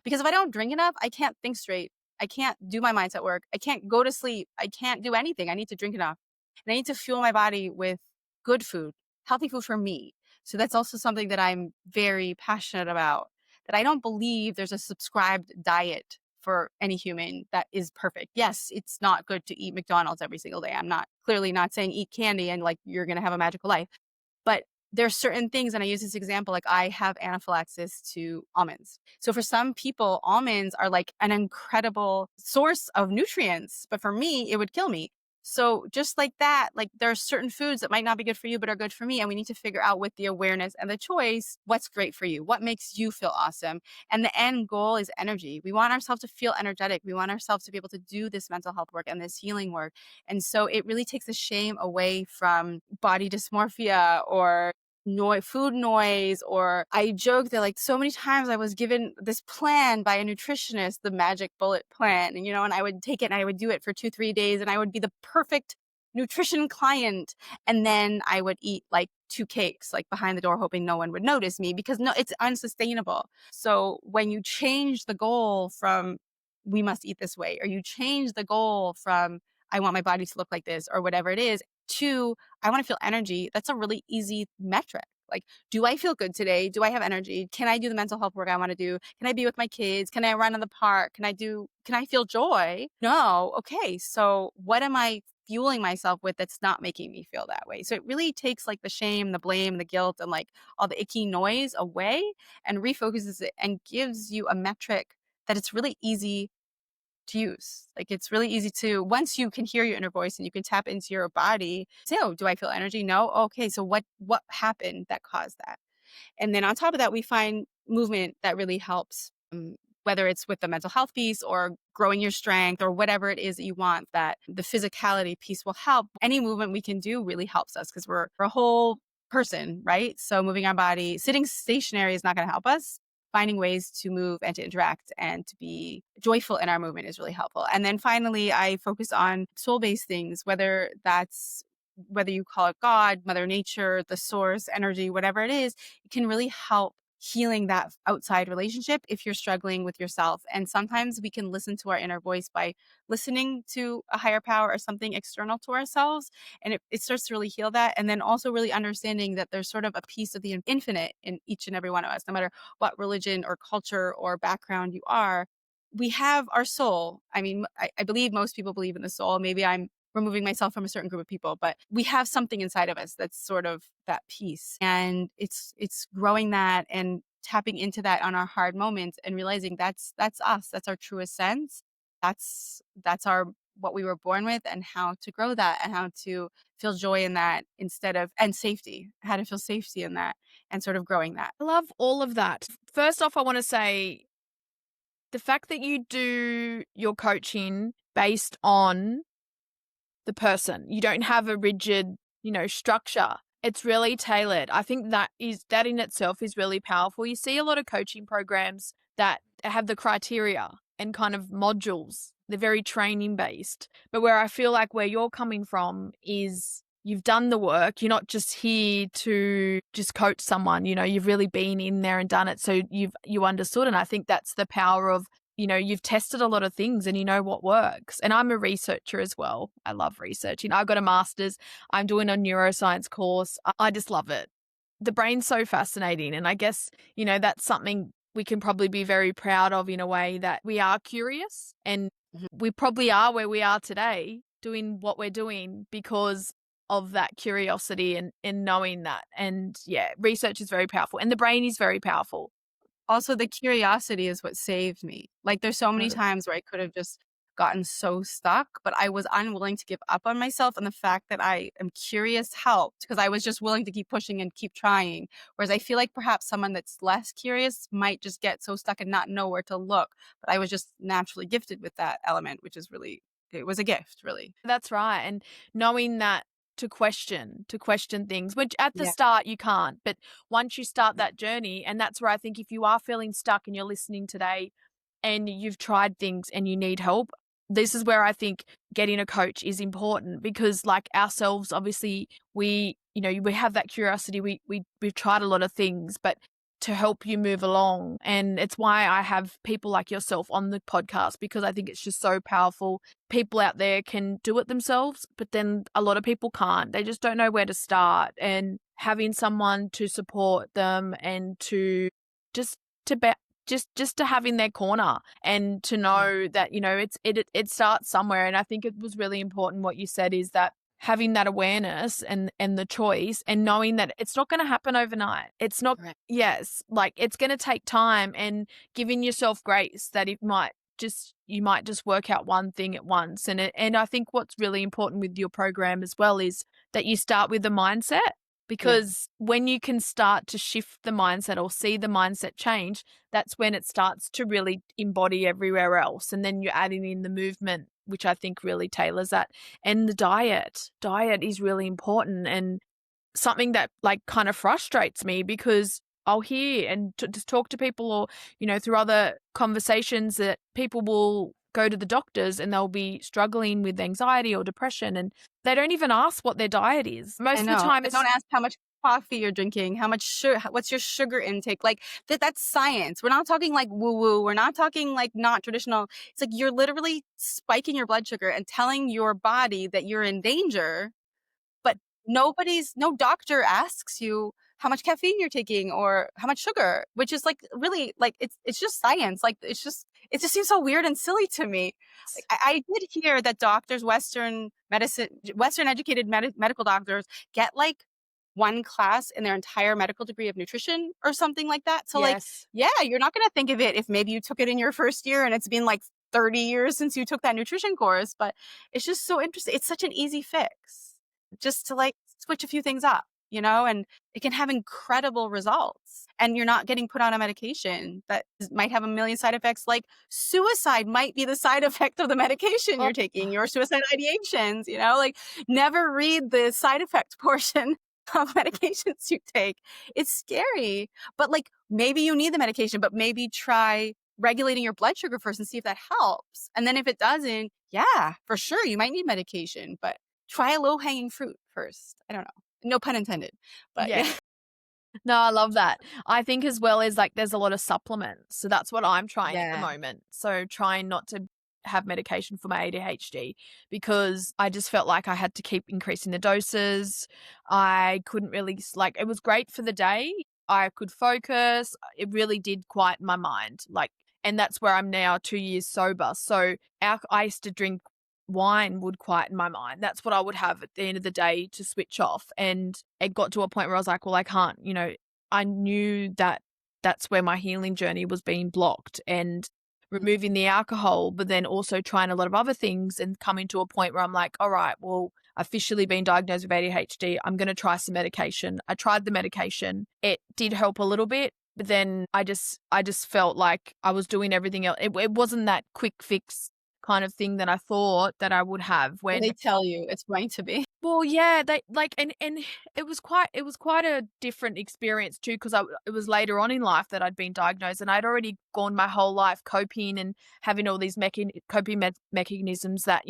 Because if I don't drink enough, I can't think straight. I can't do my mindset work. I can't go to sleep. I can't do anything. I need to drink enough. And I need to fuel my body with good food, healthy food for me. So that's also something that I'm very passionate about, that I don't believe there's a subscribed diet for any human that is perfect. Yes, it's not good to eat McDonald's every single day. I'm clearly not saying eat candy and like you're going to have a magical life. But there's certain things, and I use this example, like I have anaphylaxis to almonds. So for some people, almonds are like an incredible source of nutrients, but for me, it would kill me. So just like that, like there are certain foods that might not be good for you, but are good for me. And we need to figure out with the awareness and the choice, what's great for you, what makes you feel awesome. And the end goal is energy. We want ourselves to feel energetic. We want ourselves to be able to do this mental health work and this healing work. And so it really takes the shame away from body dysmorphia or food noise. Or I joke that like so many times I was given this plan by a nutritionist, the magic bullet plan, and and I would take it and I would do it for 2-3 days and I would be the perfect nutrition client, and then I would eat like 2 cakes like behind the door hoping no one would notice me, because no, it's unsustainable. So when you change the goal from we must eat this way, or you change the goal from I want my body to look like this or whatever it is, to I want to feel energy, that's a really easy metric. Like, do I feel good today? Do I have energy? Can I do the mental health work I want to do? Can I be with my kids? Can I run in the park? Can I feel joy? No. Okay. So what am I fueling myself with that's not making me feel that way? So it really takes like the shame, the blame, the guilt, and like all the icky noise away and refocuses it and gives you a metric that it's really easy to use. Like it's really easy to, once you can hear your inner voice and you can tap into your body, say, oh, do I feel energy? No. Okay. So what happened that caused that? And then on top of that, we find movement that really helps, whether it's with the mental health piece or growing your strength or whatever it is that you want, that the physicality piece will help. Any movement we can do really helps us because we're a whole person, right? So moving our body, sitting stationary is not going to help us. Finding ways to move and to interact and to be joyful in our movement is really helpful. And then finally, I focus on soul-based things, whether you call it God, Mother Nature, the source, energy, whatever it is, it can really help healing that outside relationship if you're struggling with yourself. And sometimes we can listen to our inner voice by listening to a higher power or something external to ourselves. And it starts to really heal that. And then also really understanding that there's sort of a piece of the infinite in each and every one of us, no matter what religion or culture or background you are. We have our soul. I mean, I believe most people believe in the soul. Maybe I'm removing myself from a certain group of people, but we have something inside of us that's sort of that piece. And it's growing that and tapping into that on our hard moments and realizing that's us. That's our truest sense. That's our what we were born with, and how to grow that and how to feel joy in that and safety, how to feel safety in that and sort of growing that. I love all of that. First off, I want to say the fact that you do your coaching based on the person, you don't have a rigid, structure. It's really tailored. I think that in itself is really powerful. You see a lot of coaching programs that have the criteria and kind of modules. They're very training based. But where I feel like where you're coming from is you've done the work. You're not just here to just coach someone, you've really been in there and done it. So you understood. And I think that's the power of, you've tested a lot of things and you know what works. And I'm a researcher as well. I love researching. I got a master's. I'm doing a neuroscience course. I just love it. The brain's so fascinating. And I guess, that's something we can probably be very proud of in a way, that we are curious, and we probably are where we are today doing what we're doing because of that curiosity and knowing that. And yeah, research is very powerful and the brain is very powerful. Also, the curiosity is what saved me. Like, there's so many times where I could have just gotten so stuck, but I was unwilling to give up on myself. And the fact that I am curious helped, because I was just willing to keep pushing and keep trying. Whereas I feel like perhaps someone that's less curious might just get so stuck and not know where to look. But I was just naturally gifted with that element, which is really, it was a gift, really. That's right. And knowing that to question things, which at the Yeah. start you can't, but once you start that journey, and that's where I think if you are feeling stuck and you're listening today and you've tried things and you need help, this is where I think getting a coach is important, because like ourselves, obviously we have that curiosity. We've tried a lot of things, but to help you move along. And it's why I have people like yourself on the podcast, because I think it's just so powerful. People out there can do it themselves, but then a lot of people can't. They just don't know where to start, and having someone to support them and to just to have in their corner and to know that, it starts somewhere. And I think it was really important what you said, is that having that awareness and the choice and knowing that it's not going to happen overnight. It's not, Right. yes, like it's going to take time, and giving yourself grace that you might just work out one thing at once. And I think what's really important with your program as well is that you start with the mindset, because when you can start to shift the mindset or see the mindset change, that's when it starts to really embody everywhere else. And then you're adding in the movement, which I think really tailors that. And the diet is really important, and something that like kind of frustrates me, because I'll hear and just talk to people, or, through other conversations, that people will go to the doctors and they'll be struggling with anxiety or depression, and they don't even ask what their diet is. Most I of the know. time Don't ask how much coffee you're drinking, how much sugar, what's your sugar intake. Like that's science. We're not talking like woo woo. We're not talking like not traditional. It's like you're literally spiking your blood sugar and telling your body that you're in danger, but no doctor asks you how much caffeine you're taking or how much sugar, which is like really like it's just science. Like it just seems so weird and silly to me. Like, I did hear that doctors, Western educated medical doctors get like one class in their entire medical degree of nutrition or something like that. So like, Yes. yeah, you're not going to think of it if maybe you took it in your first year and it's been like 30 years since you took that nutrition course, but it's just so interesting. It's such an easy fix just to like switch a few things up, and it can have incredible results. And you're not getting put on a medication that might have a million side effects. Like suicide might be the side effect of the medication you're taking, your suicide ideations, like never read the side effect portion of medications you take. It's scary, but like maybe you need the medication, but maybe try regulating your blood sugar first and see if that helps. And then if it doesn't, yeah, for sure, you might need medication, but try a low-hanging fruit first. I don't know. No pun intended, but yeah. No, I love that. I think as well as like there's a lot of supplements. So that's what I'm trying at the moment. So trying not to have medication for my ADHD, because I just felt like I had to keep increasing the doses. I couldn't really, like, it was great for the day. I could focus. It really did quieten my mind. Like, and that's where I'm now 2 years sober. So I used to drink wine would quieten my mind. That's what I would have at the end of the day to switch off. And it got to a point where I was like, well, I can't, I knew that that's where my healing journey was being blocked, and removing the alcohol, but then also trying a lot of other things, and coming to a point where I'm like, all right, well, officially been diagnosed with ADHD. I'm going to try some medication. I tried the medication. It did help a little bit, but then I just felt like I was doing everything else. It wasn't that quick fix kind of thing that I thought that I would have when they tell you it's going to be. Well, yeah, they like, and it was quite a different experience too, because it was later on in life that I'd been diagnosed, and I'd already gone my whole life coping and having all these coping mechanisms that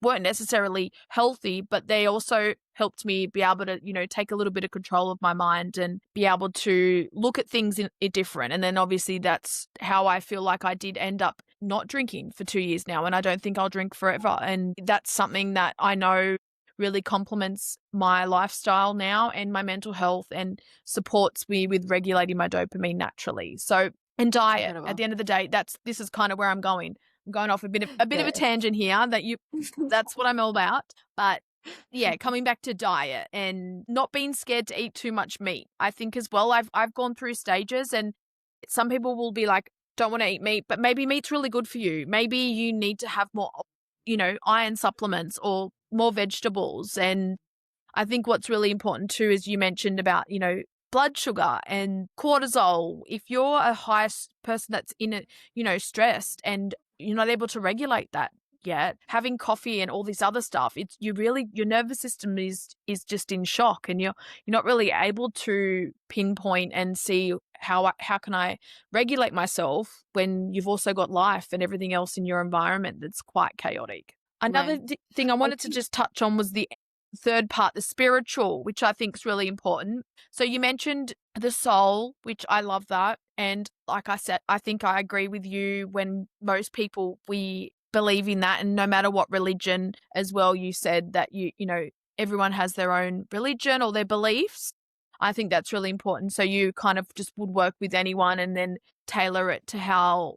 weren't necessarily healthy, but they also helped me be able to take a little bit of control of my mind and be able to look at things in different. And then obviously that's how I feel like I did end up not drinking for 2 years now, and I don't think I'll drink forever. And that's something that I know really complements my lifestyle now and my mental health, and supports me with regulating my dopamine naturally. So, and diet, Incredible. at the end of the day, this is kind of where I'm going. I'm going off a bit of a tangent here that's what I'm all about. But yeah, coming back to diet and not being scared to eat too much meat. I think as well, I've gone through stages, and some people will be like, don't want to eat meat, but maybe meat's really good for you. Maybe you need to have more, iron supplements or more vegetables. And I think what's really important too, is you mentioned about, blood sugar and cortisol. If you're a high person that's in it, stressed, and you're not able to regulate that yet, having coffee and all this other stuff, your nervous system is just in shock, and you're not really able to pinpoint and see how can I regulate myself when you've also got life and everything else in your environment that's quite chaotic. Another thing I wanted to just touch on was the third part, the spiritual, which I think is really important. So you mentioned the soul, which I love that. And like I said, I think I agree with you when most people, we believe in that. And no matter what religion as well, you said that everyone has their own religion or their beliefs. I think that's really important. So you kind of just would work with anyone and then tailor it to how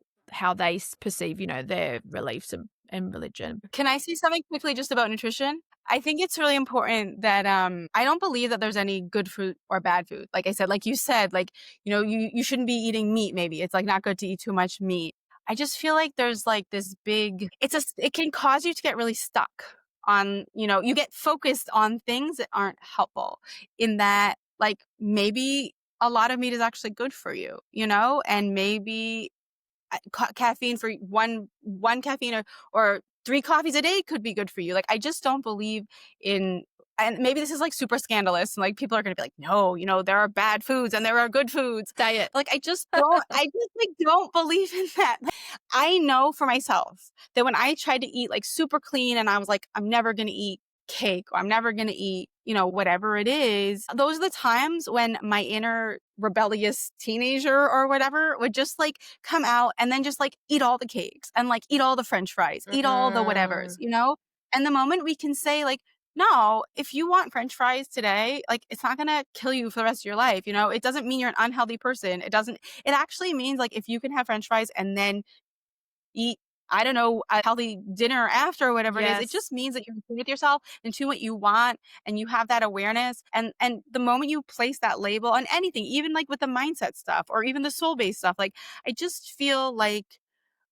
they perceive, their beliefs and religion. Can I say something quickly just about nutrition? I think it's really important that I don't believe that there's any good food or bad food. Like I said, like you said, like, you shouldn't be eating meat maybe. It's like not good to eat too much meat. I just feel like there's like this big it can cause you to get really stuck on, you get focused on things that aren't helpful, in that like maybe a lot of meat is actually good for you, and maybe caffeine for one caffeine or three coffees a day could be good for you. Like, I just don't believe in, and maybe this is like super scandalous and like people are going to be like, no, there are bad foods and there are good foods. Say it. Like, I just like don't believe in that. Like, I know for myself that when I tried to eat like super clean and I was like, I'm never going to eat cake, or I'm never going to eat, whatever it is. Those are the times when my inner rebellious teenager or whatever would just like come out and then just like eat all the cakes and like eat all the French fries, eat all the whatevers, And the moment we can say like, no, if you want French fries today, like it's not going to kill you for the rest of your life. It doesn't mean you're an unhealthy person. It actually means like if you can have French fries and then eat, I don't know, a healthy dinner after or whatever it is. It just means that you're with yourself and to what you want, and you have that awareness. And the moment you place that label on anything, even like with the mindset stuff or even the soul-based stuff, like I just feel like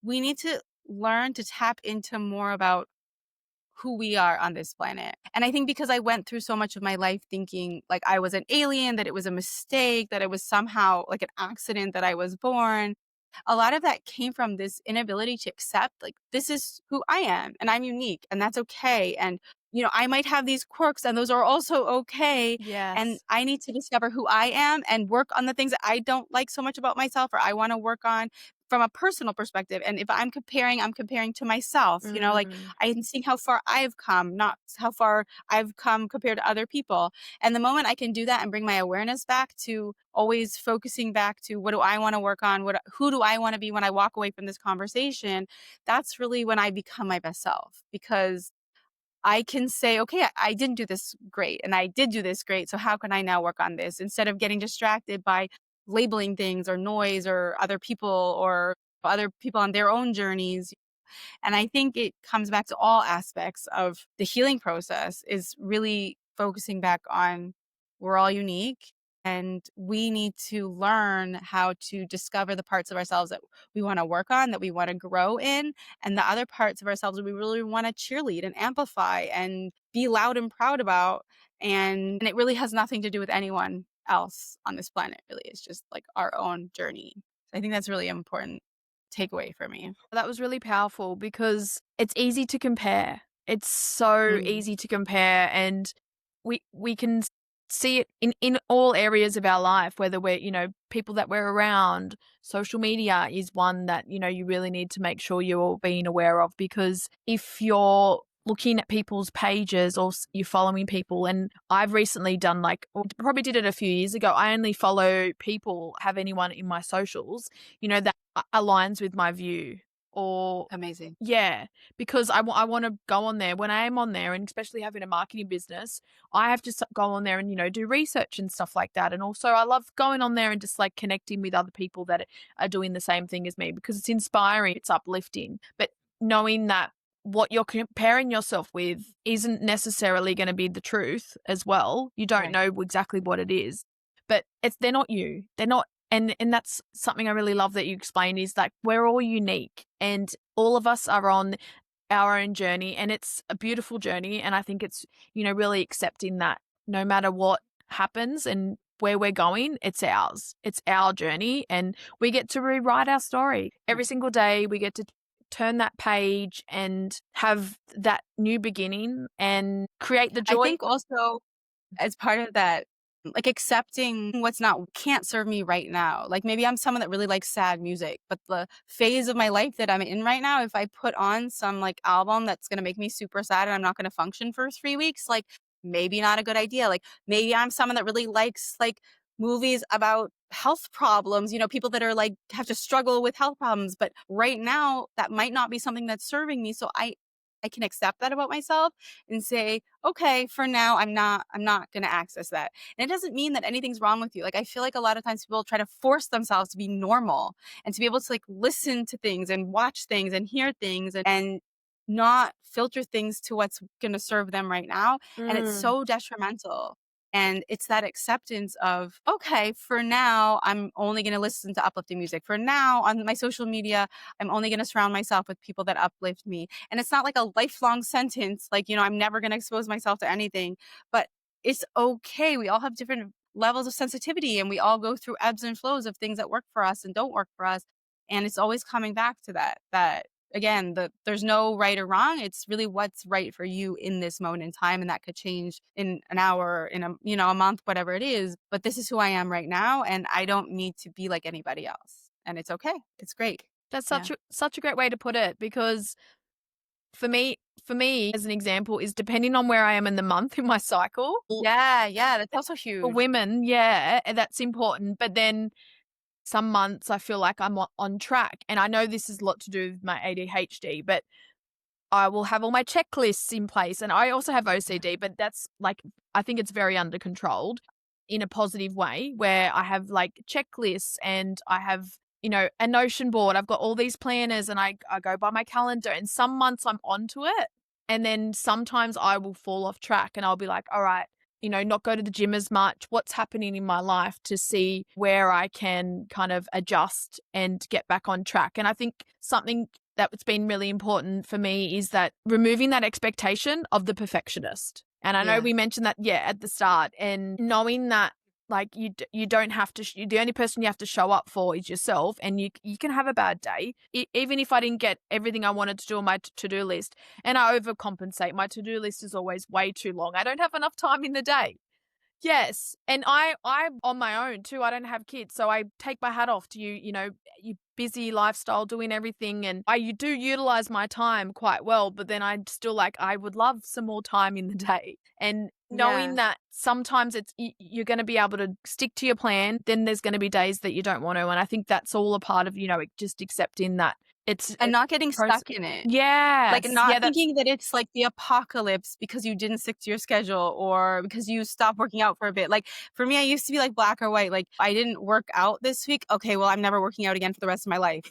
we need to learn to tap into more about who we are on this planet. And I think because I went through so much of my life thinking like I was an alien, that it was a mistake, that it was somehow like an accident that I was born, a lot of that came from this inability to accept like this is who I am and I'm unique and that's okay. And I might have these quirks and those are also okay. And Yes. I need to discover who I am and work on the things that I don't like so much about myself, or I want to work on from a personal perspective. And if I'm comparing to myself, like I'm seeing how far I've come, not how far I've come compared to other people. And the moment I can do that and bring my awareness back to always focusing back to what do I want to work on, who do I want to be when I walk away from this conversation, that's really when I become my best self, because I can say, okay, I didn't do this great and I did do this great. So how can I now work on this, instead of getting distracted by labeling things or noise or other people on their own journeys. And I think it comes back to all aspects of the healing process, is really focusing back on we're all unique and we need to learn how to discover the parts of ourselves that we want to work on, that we want to grow in, and the other parts of ourselves that we really want to cheerlead and amplify and be loud and proud about. And it really has nothing to do with anyone else on this planet, really. It's just like our own journey. I think that's really important takeaway for me. That was really powerful because it's easy to compare. It's so easy to compare, and we can see it in all areas of our life, whether we're, people that we're around. Social media is one that, you really need to make sure you're being aware of, because if you're looking at people's pages or you're following people, and I've recently done probably did it a few years ago, I only follow people, have anyone in my socials, that aligns with my view. Or amazing. Yeah, because I want to go on there when I am on there, and especially having a marketing business, I have to go on there and, do research and stuff like that. And also I love going on there and just like connecting with other people that are doing the same thing as me, because it's inspiring, it's uplifting. But knowing that what you're comparing yourself with isn't necessarily going to be the truth as well. You don't know exactly what it is, but they're not you. They're not. And that's something I really love that you explain, is like we're all unique and all of us are on our own journey, and it's a beautiful journey. And I think it's, really accepting that no matter what happens and where we're going, it's ours. It's our journey, and we get to rewrite our story every single day. We get to turn that page and have that new beginning and create the joy. I think also as part of that, like accepting what's can't serve me right now. Like maybe I'm someone that really likes sad music, but the phase of my life that I'm in right now, if I put on some like album that's going to make me super sad and I'm not going to function for 3 weeks, like maybe not a good idea. Like maybe I'm someone that really likes like movies about health problems, people that are like have to struggle with health problems, but right now that might not be something that's serving me. So I can accept that about myself and say, okay, for now, I'm not going to access that. And it doesn't mean that anything's wrong with you. Like, I feel like a lot of times people try to force themselves to be normal and to be able to like listen to things and watch things and hear things. And not filter things to what's going to serve them right now. And it's Mm. so detrimental. And it's that acceptance of, okay, for now, I'm only going to listen to uplifting music. For now, on my social media, I'm only going to surround myself with people that uplift me. And it's not like a lifelong sentence, like, I'm never going to expose myself to anything, but it's okay. We all have different levels of sensitivity, and we all go through ebbs and flows of things that work for us and don't work for us. And it's always coming back to that again, there's no right or wrong. It's really what's right for you in this moment in time. And that could change in an hour, in a month, whatever it is. But this is who I am right now. And I don't need to be like anybody else. And it's okay. It's great. That's Yeah. such a great way to put it, because for me, as an example, is depending on where I am in the month in my cycle. Yeah. Yeah. That's also For huge. women, yeah, that's important. But then some months I feel like I'm on track. And I know this is a lot to do with my ADHD, but I will have all my checklists in place. And I also have OCD, but that's like, I think it's very under controlled in a positive way, where I have like checklists and I have, a Notion board. I've got all these planners and I go by my calendar, and some months I'm onto it. And then sometimes I will fall off track and I'll be like, all right, not go to the gym as much. What's happening in my life to see where I can kind of adjust and get back on track. And I think something that's been really important for me is that removing that expectation of the perfectionist. And I know Yeah. we mentioned that, at the start, and knowing that like you don't have to, the only person you have to show up for is yourself, and you can have a bad day. Even if I didn't get everything I wanted to do on my to-do list, and I overcompensate, my to-do list is always way too long. I don't have enough time in the day. Yes, and I'm on my own too. I don't have kids, so I take my hat off to you. You busy lifestyle, doing everything, and you do utilize my time quite well. But then I'm still like, I would love some more time in the day, and knowing Yeah. that sometimes you're going to be able to stick to your plan. Then there's going to be days that you don't want to, and I think that's all a part of just accepting that And it's not getting process. stuck in it. Like, Yes, not yeah, that's thinking that it's like the apocalypse because you didn't stick to your schedule or because you stopped working out for a bit. Like, for me, I used to be like black or white. Like, I didn't work out this week. Okay, well, I'm never working out again for the rest of my life,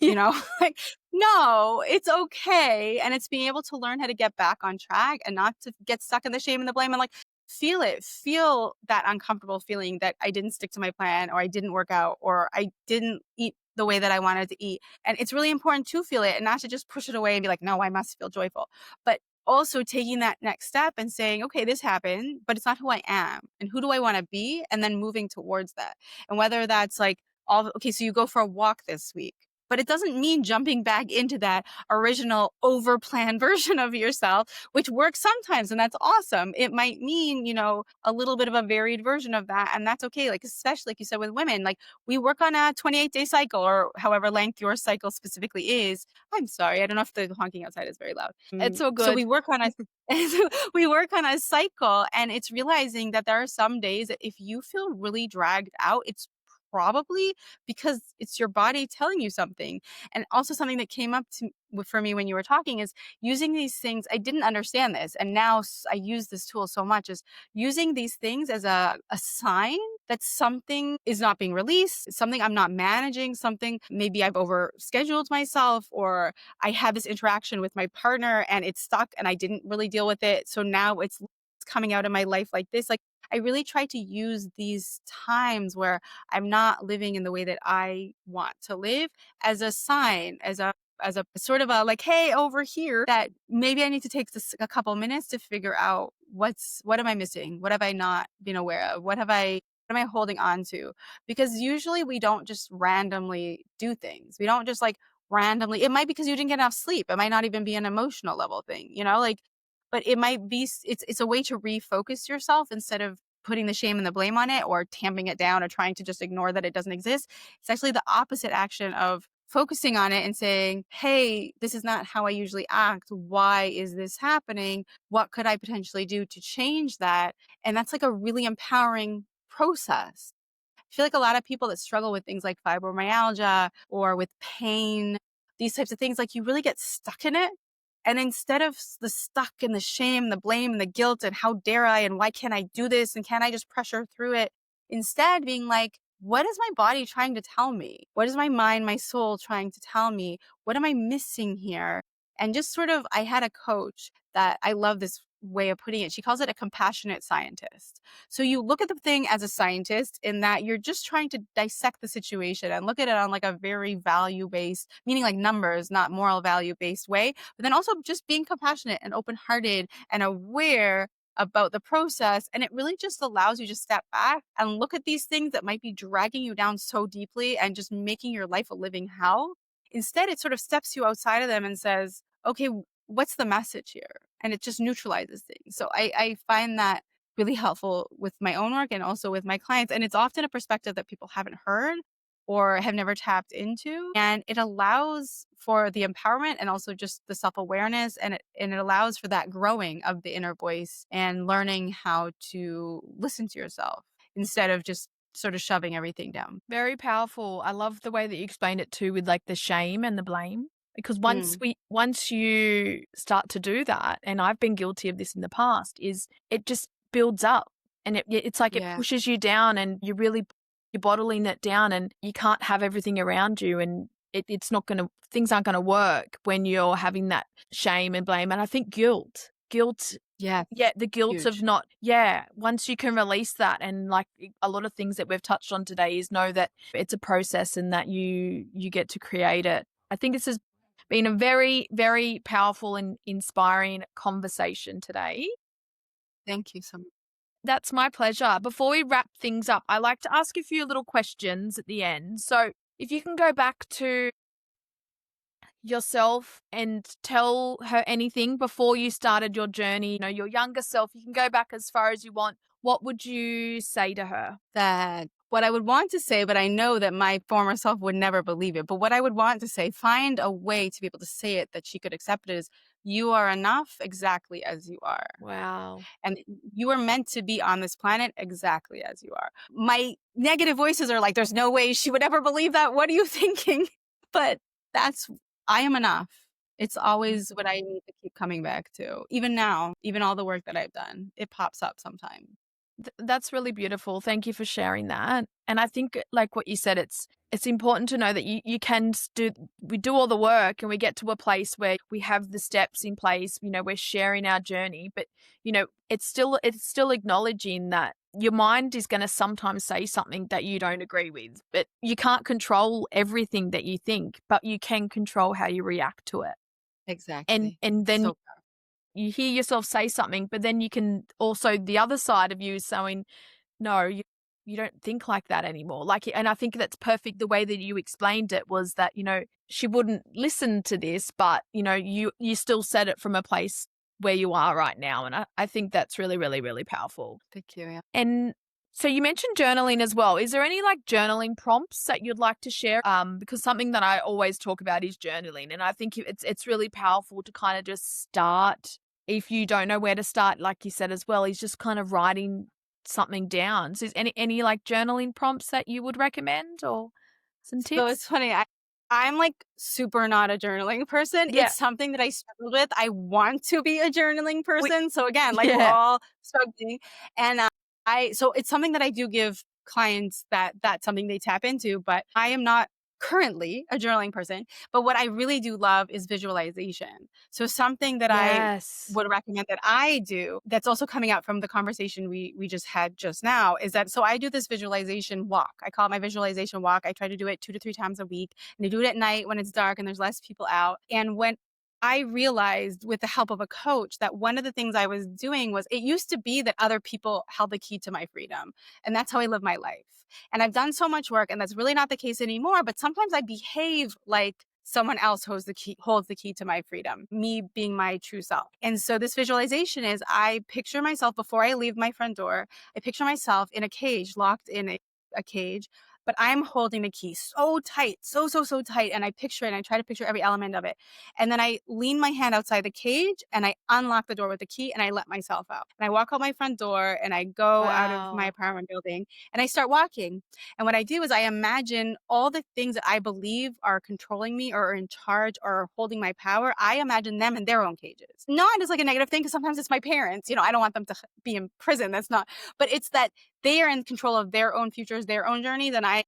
Like, no, it's okay. And it's being able to learn how to get back on track and not to get stuck in the shame and the blame, and like feel it. Feel that uncomfortable feeling that I didn't stick to my plan, or I didn't work out, or I didn't eat the way that I wanted to eat. And it's really important to feel it and not to just push it away and be like, no, I must feel joyful. But also taking that next step and saying, okay, this happened, but it's not who I am. And who do I want to be? And then moving towards that. And whether that's like, okay, so you go for a walk this week, but it doesn't mean jumping back into that original over-planned version of yourself, which works sometimes, and that's awesome. It might mean, a little bit of a varied version of that, and that's okay. Like, especially like you said with women, like we work on a 28-day cycle, or however length your cycle specifically is. I'm sorry, I don't know if the honking outside is very loud. it's all So good. we work on a we work on a cycle, and it's realizing that there are some days that if you feel really dragged out, it's probably because it's your body telling you something. And also something that came up for me when you were talking is using these things. I didn't understand this, and now I use this tool so much, is using these things as a sign that something is not being released, something I'm not managing, something maybe I've overscheduled myself, or I had this interaction with my partner and it's stuck and I didn't really deal with it. So now it's coming out of my life like this. Like, I really try to use these times where I'm not living in the way that I want to live as a sign, as a sort of a like, hey, over here, that maybe I need to take a couple minutes to figure out what am I missing? What have I not been aware of? What am I holding on to? Because usually we don't just randomly do things. We don't just like randomly. It might be because you didn't get enough sleep. It might not even be an emotional level thing, like, but it might be, it's a way to refocus yourself instead of putting the shame and the blame on it or tamping it down or trying to just ignore that it doesn't exist. It's actually the opposite action of focusing on it and saying, hey, this is not how I usually act. Why is this happening? What could I potentially do to change that? And that's like a really empowering process. I feel like a lot of people that struggle with things like fibromyalgia or with pain, these types of things, like you really get stuck in it. And instead of the stuck and the shame, the blame and the guilt and how dare I and why can't I do this and can I just pressure through it? Instead being like, what is my body trying to tell me? What is my mind, my soul trying to tell me? What am I missing here? And just sort of, I had a coach that I love this way of putting it. She calls it a compassionate scientist. So you look at the thing as a scientist in that you're just trying to dissect the situation and look at it on like a very value based, meaning like numbers, not moral value based way, but then also just being compassionate and open hearted and aware about the process. And it really just allows you to step back and look at these things that might be dragging you down so deeply and just making your life a living hell. Instead, it sort of steps you outside of them and says, okay, what's the message here? And it just neutralizes things. So I find that really helpful with my own work and also with my clients. And it's often a perspective that people haven't heard or have never tapped into. And it allows for the empowerment and also just the self-awareness. And it allows for that growing of the inner voice and learning how to listen to yourself instead of just sort of shoving everything down. Very powerful. I love the way that you explained it too, with like the shame and the blame. Because Mm, once you start to do that, and I've been guilty of this in the past, is it just builds up, and it's like it yeah, pushes you down, and you're bottling it down, and you can't have everything around you, and it's not going to, things aren't going to work when you're having that shame and blame. And I think guilt, yeah, yeah, the guilt of huge. not, yeah, once you can release that, and like a lot of things that we've touched on today, is know that it's a process and that you get to create it. I think this has been a very, very powerful and inspiring conversation today. Thank you so much. That's my pleasure. Before we wrap things up, I like to ask a few little questions at the end. So if you can go back to yourself and tell her anything before you started your journey, your younger self, you can go back as far as you want. What would you say to her? That what I would want to say, but I know that my former self would never believe it. But what I would want to say, find a way to be able to say it that she could accept it, is you are enough exactly as you are. Wow. And you are meant to be on this planet exactly as you are. My negative voices are like, there's no way she would ever believe that. What are you thinking? But that's, I am enough. It's always what I need to keep coming back to. Even now, even all the work that I've done, it pops up sometimes. That's really beautiful. Thank you for sharing that. And I think, like what you said, it's important to know that you can we do all the work, and we get to a place where we have the steps in place. We're sharing our journey, but it's still acknowledging that your mind is going to sometimes say something that you don't agree with, but you can't control everything that you think, but you can control how you react to it. And Exactly. and then So you hear yourself say something, but then you can also, the other side of you is saying, no, you don't think like that anymore. Like, and I think that's perfect. The way that you explained it was that, she wouldn't listen to this, but, you still said it from a place where you are right now. And I think that's really, really, really powerful. thank you. Yeah. And so you mentioned journaling as well. Is there any like journaling prompts that you'd like to share? Because something that I always talk about is journaling, and I think it's really powerful to kind of just start. If you don't know where to start, like you said as well, is just kind of writing something down. So is any like journaling prompts that you would recommend, or some So it's tips? funny. I'm like super not a journaling person. Yeah. It's something that I struggled with. I want to be a journaling We, person. So again, like we're yeah. all struggling. And so it's something that I do give clients that's something they tap into, but I am not currently a journaling person. But what I really do love is visualization. So something that I Yes. would recommend that I do that's also coming out from the conversation we just had just now is that, so I do this visualization walk. I call it my visualization walk. I try to do it 2 to 3 times a week, and I do it at night when it's dark and there's less people out. And when I realized with the help of a coach that one of the things I was doing was, it used to be that other people held the key to my freedom. And that's how I live my life. And I've done so much work, and that's really not the case anymore. But sometimes I behave like someone else holds the key to my freedom, me being my true self. And so this visualization is, I picture myself before I leave my front door. I picture myself in a cage, locked in a cage, but I'm holding the key so tight, so tight. And I picture it, and I try to picture every element of it. And then I lean my hand outside the cage, and I unlock the door with the key, and I let myself out. And I walk out my front door, and I go out of my Wow. apartment building, and I start walking. And what I do is I imagine all the things that I believe are controlling me or are in charge or are holding my power. I imagine them in their own cages. Not as like a negative thing, because sometimes it's my parents. I don't want them to be in prison. That's not, but it's that they are in control of their own futures, their own journeys, and I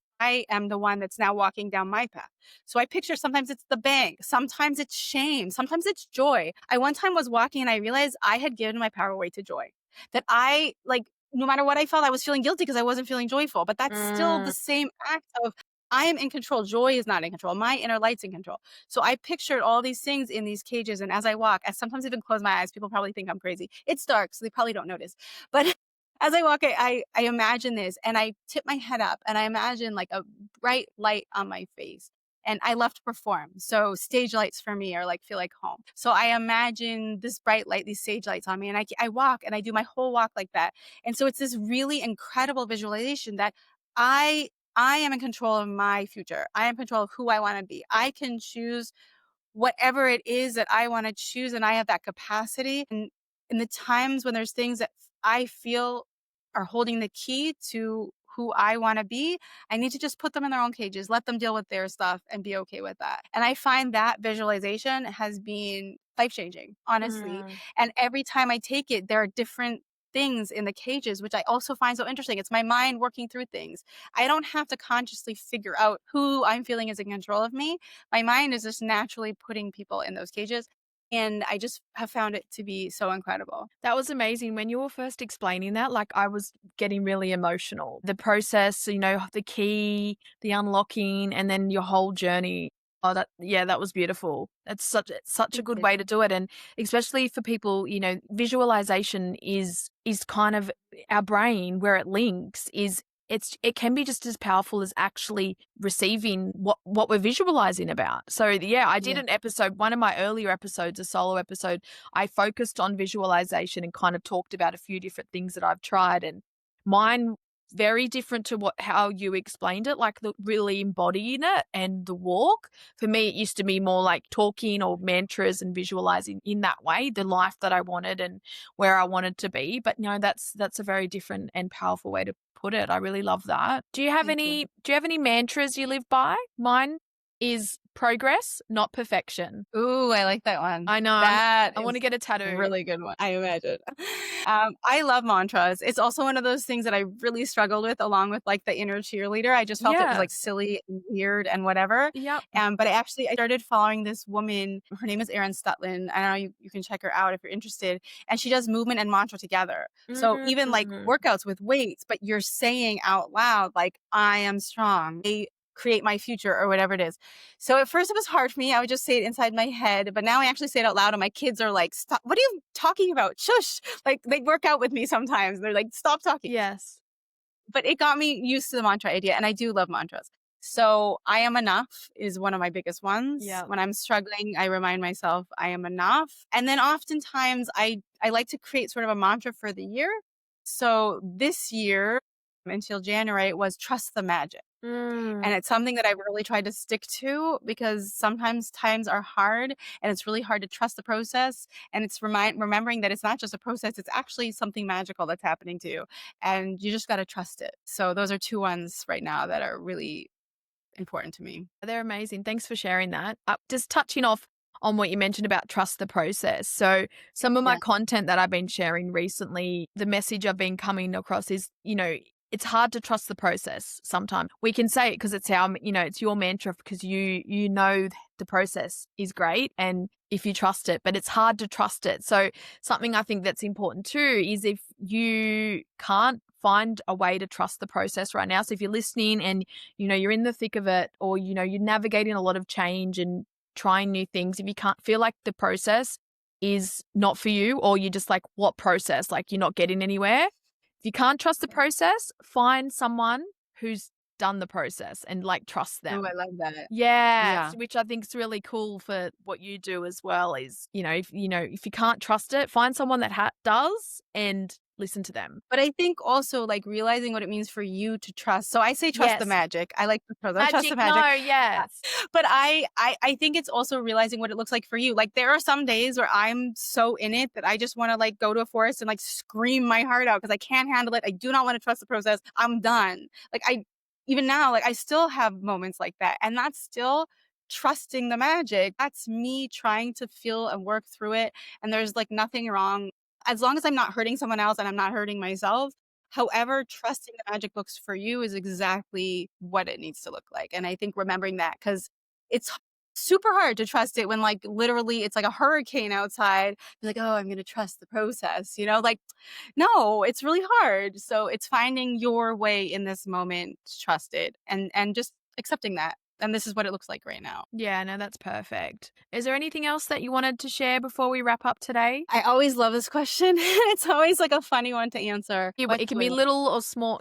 am the one that's now walking down my path. So I picture sometimes it's the bank, sometimes it's shame, sometimes it's joy. I one time was walking and I realized I had given my power away to joy. That I like no matter what I felt, I was feeling guilty because I wasn't feeling joyful. But that's still the same act of I am in control. Joy is not in control. My inner light's in control. So I pictured all these things in these cages. And as I walk, I sometimes even close my eyes. People probably think I'm crazy. It's dark, so they probably don't notice. But as I walk, I imagine this and I tip my head up and I imagine like a bright light on my face. And I love to perform. So stage lights for me are like, feel like home. So I imagine this bright light, these stage lights on me. And I walk and I do my whole walk like that. And so it's this really incredible visualization that I am in control of my future. I am in control of who I want to be. I can choose whatever it is that I want to choose, and I have that capacity. And in the times when there's things that I feel are holding the key to who I want to be, I need to just put them in their own cages, let them deal with their stuff and be okay with that. And I find that visualization has been life-changing, honestly. And every time I take it, there are different things in the cages, which I also find so interesting. It's my mind working through things. I don't have to consciously figure out who I'm feeling is in control of me. My mind is just naturally putting people in those cages. And I just have found it to be so incredible. That was amazing. When you were first explaining that, like I was getting really emotional. The process, the key, the unlocking, and then your whole journey. Oh, that was beautiful. It's such a good way to do it. And especially for people, visualization is kind of our brain where it links is it can be just as powerful as actually receiving what we're visualizing about. So yeah, I did an episode, one of my earlier episodes, a solo episode, I focused on visualization and kind of talked about a few different things that I've tried, and mine very different to how you explained it, like really embodying it and the walk. For me, it used to be more like talking or mantras and visualizing in that way, the life that I wanted and where I wanted to be. But that's a very different and powerful way to put it. I really love that. Do you have any mantras you live by? Mine is progress, not perfection. Ooh, I like that one. I know. I want to get a tattoo. Really good one. I imagine. I love mantras. It's also one of those things that I really struggled with, along with like the inner cheerleader. I just felt it was like silly and weird and whatever. Yep. But I started following this woman. Her name is Erin Stutland. I don't know, you can check her out if you're interested. And she does movement and mantra together. So even like workouts with weights, but you're saying out loud, like, I am strong. Create my future or whatever it is. So at first it was hard for me. I would just say it inside my head, but now I actually say it out loud and my kids are like, stop, what are you talking about? Shush. Like they work out with me sometimes. They're like, stop talking. Yes. But it got me used to the mantra idea, and I do love mantras. So I am enough is one of my biggest ones. Yeah. When I'm struggling, I remind myself I am enough. And then oftentimes I like to create sort of a mantra for the year. So this year until January was trust the magic. And it's something that I've really tried to stick to, because sometimes times are hard and it's really hard to trust the process. And it's remembering that it's not just a process, it's actually something magical that's happening to you. And you just got to trust it. So those are two ones right now that are really important to me. They're amazing. Thanks for sharing that. Just touching off on what you mentioned about trust the process. So some of my content that I've been sharing recently, the message I've been coming across is, it's hard to trust the process sometimes. We can say it because it's it's your mantra, because you know the process is great and if you trust it, but it's hard to trust it. So something I think that's important too is if you can't find a way to trust the process right now. So if you're listening and, you're in the thick of it, or, you're navigating a lot of change and trying new things, if you can't feel like the process is not for you, or you're just like, what process? Like you're not getting anywhere. If you can't trust the process, find someone who's done the process and like trust them. Oh, I love that. Yeah, which I think is really cool for what you do as well. Is if you can't trust it, find someone that does and listen to them. But I think also like realizing what it means for you to trust. So I say trust the magic. I like to trust the magic. No, yes. But I think it's also realizing what it looks like for you. Like there are some days where I'm so in it that I just want to like go to a forest and like scream my heart out because I can't handle it. I do not want to trust the process. I'm done. Like even now, like I still have moments like that. And that's still trusting the magic. That's me trying to feel and work through it. And there's like nothing wrong. As long as I'm not hurting someone else and I'm not hurting myself, However, trusting the magic books for you is exactly what it needs to look like. And I think remembering that, because it's super hard to trust it when like literally it's like a hurricane outside. You're like, oh, I'm going to trust the process, like no, it's really hard. So it's finding your way in this moment to trust it and just accepting that. And this is what it looks like right now. Yeah, no, that's perfect. Is there anything else that you wanted to share before we wrap up today? I always love this question. It's always like a funny one to answer. It can be little or small,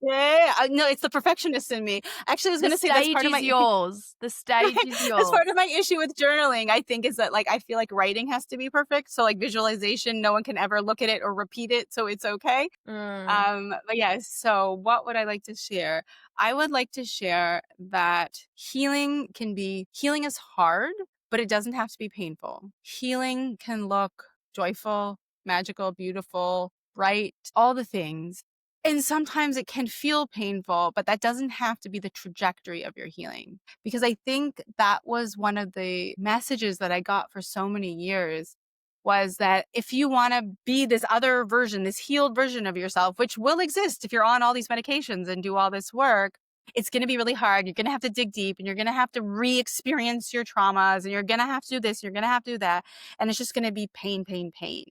Yeah, no, it's the perfectionist in me. Actually, I was the going to say that's stage part of is my yours. The stage is that's yours. part of my issue with journaling. I think is that like I feel like writing has to be perfect. So like visualization, no one can ever look at it or repeat it, so it's okay. But yes, so what would I like to share? I would like to share that healing is hard, but it doesn't have to be painful. Healing can look joyful, magical, beautiful, bright, all the things. And sometimes it can feel painful, but that doesn't have to be the trajectory of your healing. Because I think that was one of the messages that I got for so many years was that if you want to be this other version, this healed version of yourself, which will exist if you're on all these medications and do all this work, it's going to be really hard. You're going to have to dig deep and you're going to have to re-experience your traumas and you're going to have to do this, you're going to have to do that. And it's just going to be pain, pain, pain.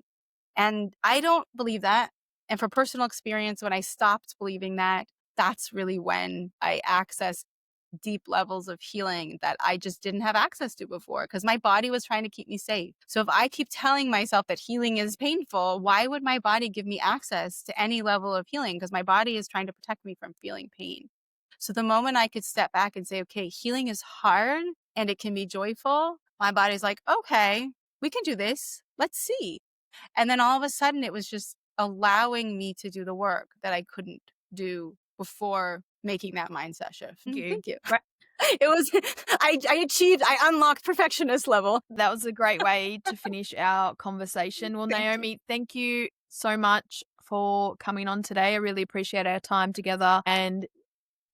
And I don't believe that. And for personal experience, when I stopped believing that, that's really when I accessed deep levels of healing that I just didn't have access to before because my body was trying to keep me safe. So if I keep telling myself that healing is painful, why would my body give me access to any level of healing? Because my body is trying to protect me from feeling pain. So the moment I could step back and say, okay, healing is hard and it can be joyful, my body's like, okay, we can do this. Let's see. And then all of a sudden it was just allowing me to do the work that I couldn't do before making that mindset shift. Thank you. Right. It was, I unlocked perfectionist level. That was a great way to finish our conversation. Well, Naomi, thank you so much for coming on today. I really appreciate our time together and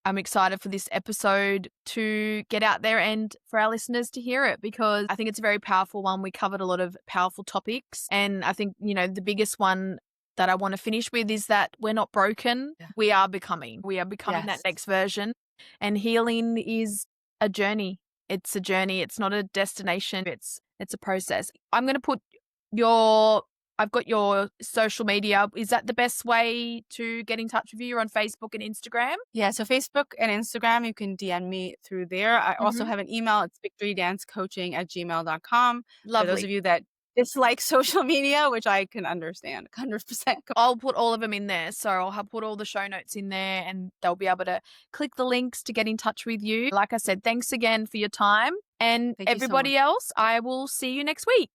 I'm excited for this episode to get out there and for our listeners to hear it because I think it's a very powerful one. We covered a lot of powerful topics and I think, the biggest one that I want to finish with is that we're not broken. Yeah. We are becoming that next version and healing is a journey. It's a journey. It's not a destination. It's a process. I'm going to put I've got your social media. Is that the best way to get in touch with you? You're on Facebook and Instagram? Yeah, so Facebook and Instagram, you can DM me through there. I also have an email. It's victorydancecoaching@gmail.com. Lovely. For those of you that dislike social media, which I can understand 100%. I'll put all of them in there. So I'll put all the show notes in there and they'll be able to click the links to get in touch with you. Like I said, thanks again for your time. And everybody else, I will see you next week.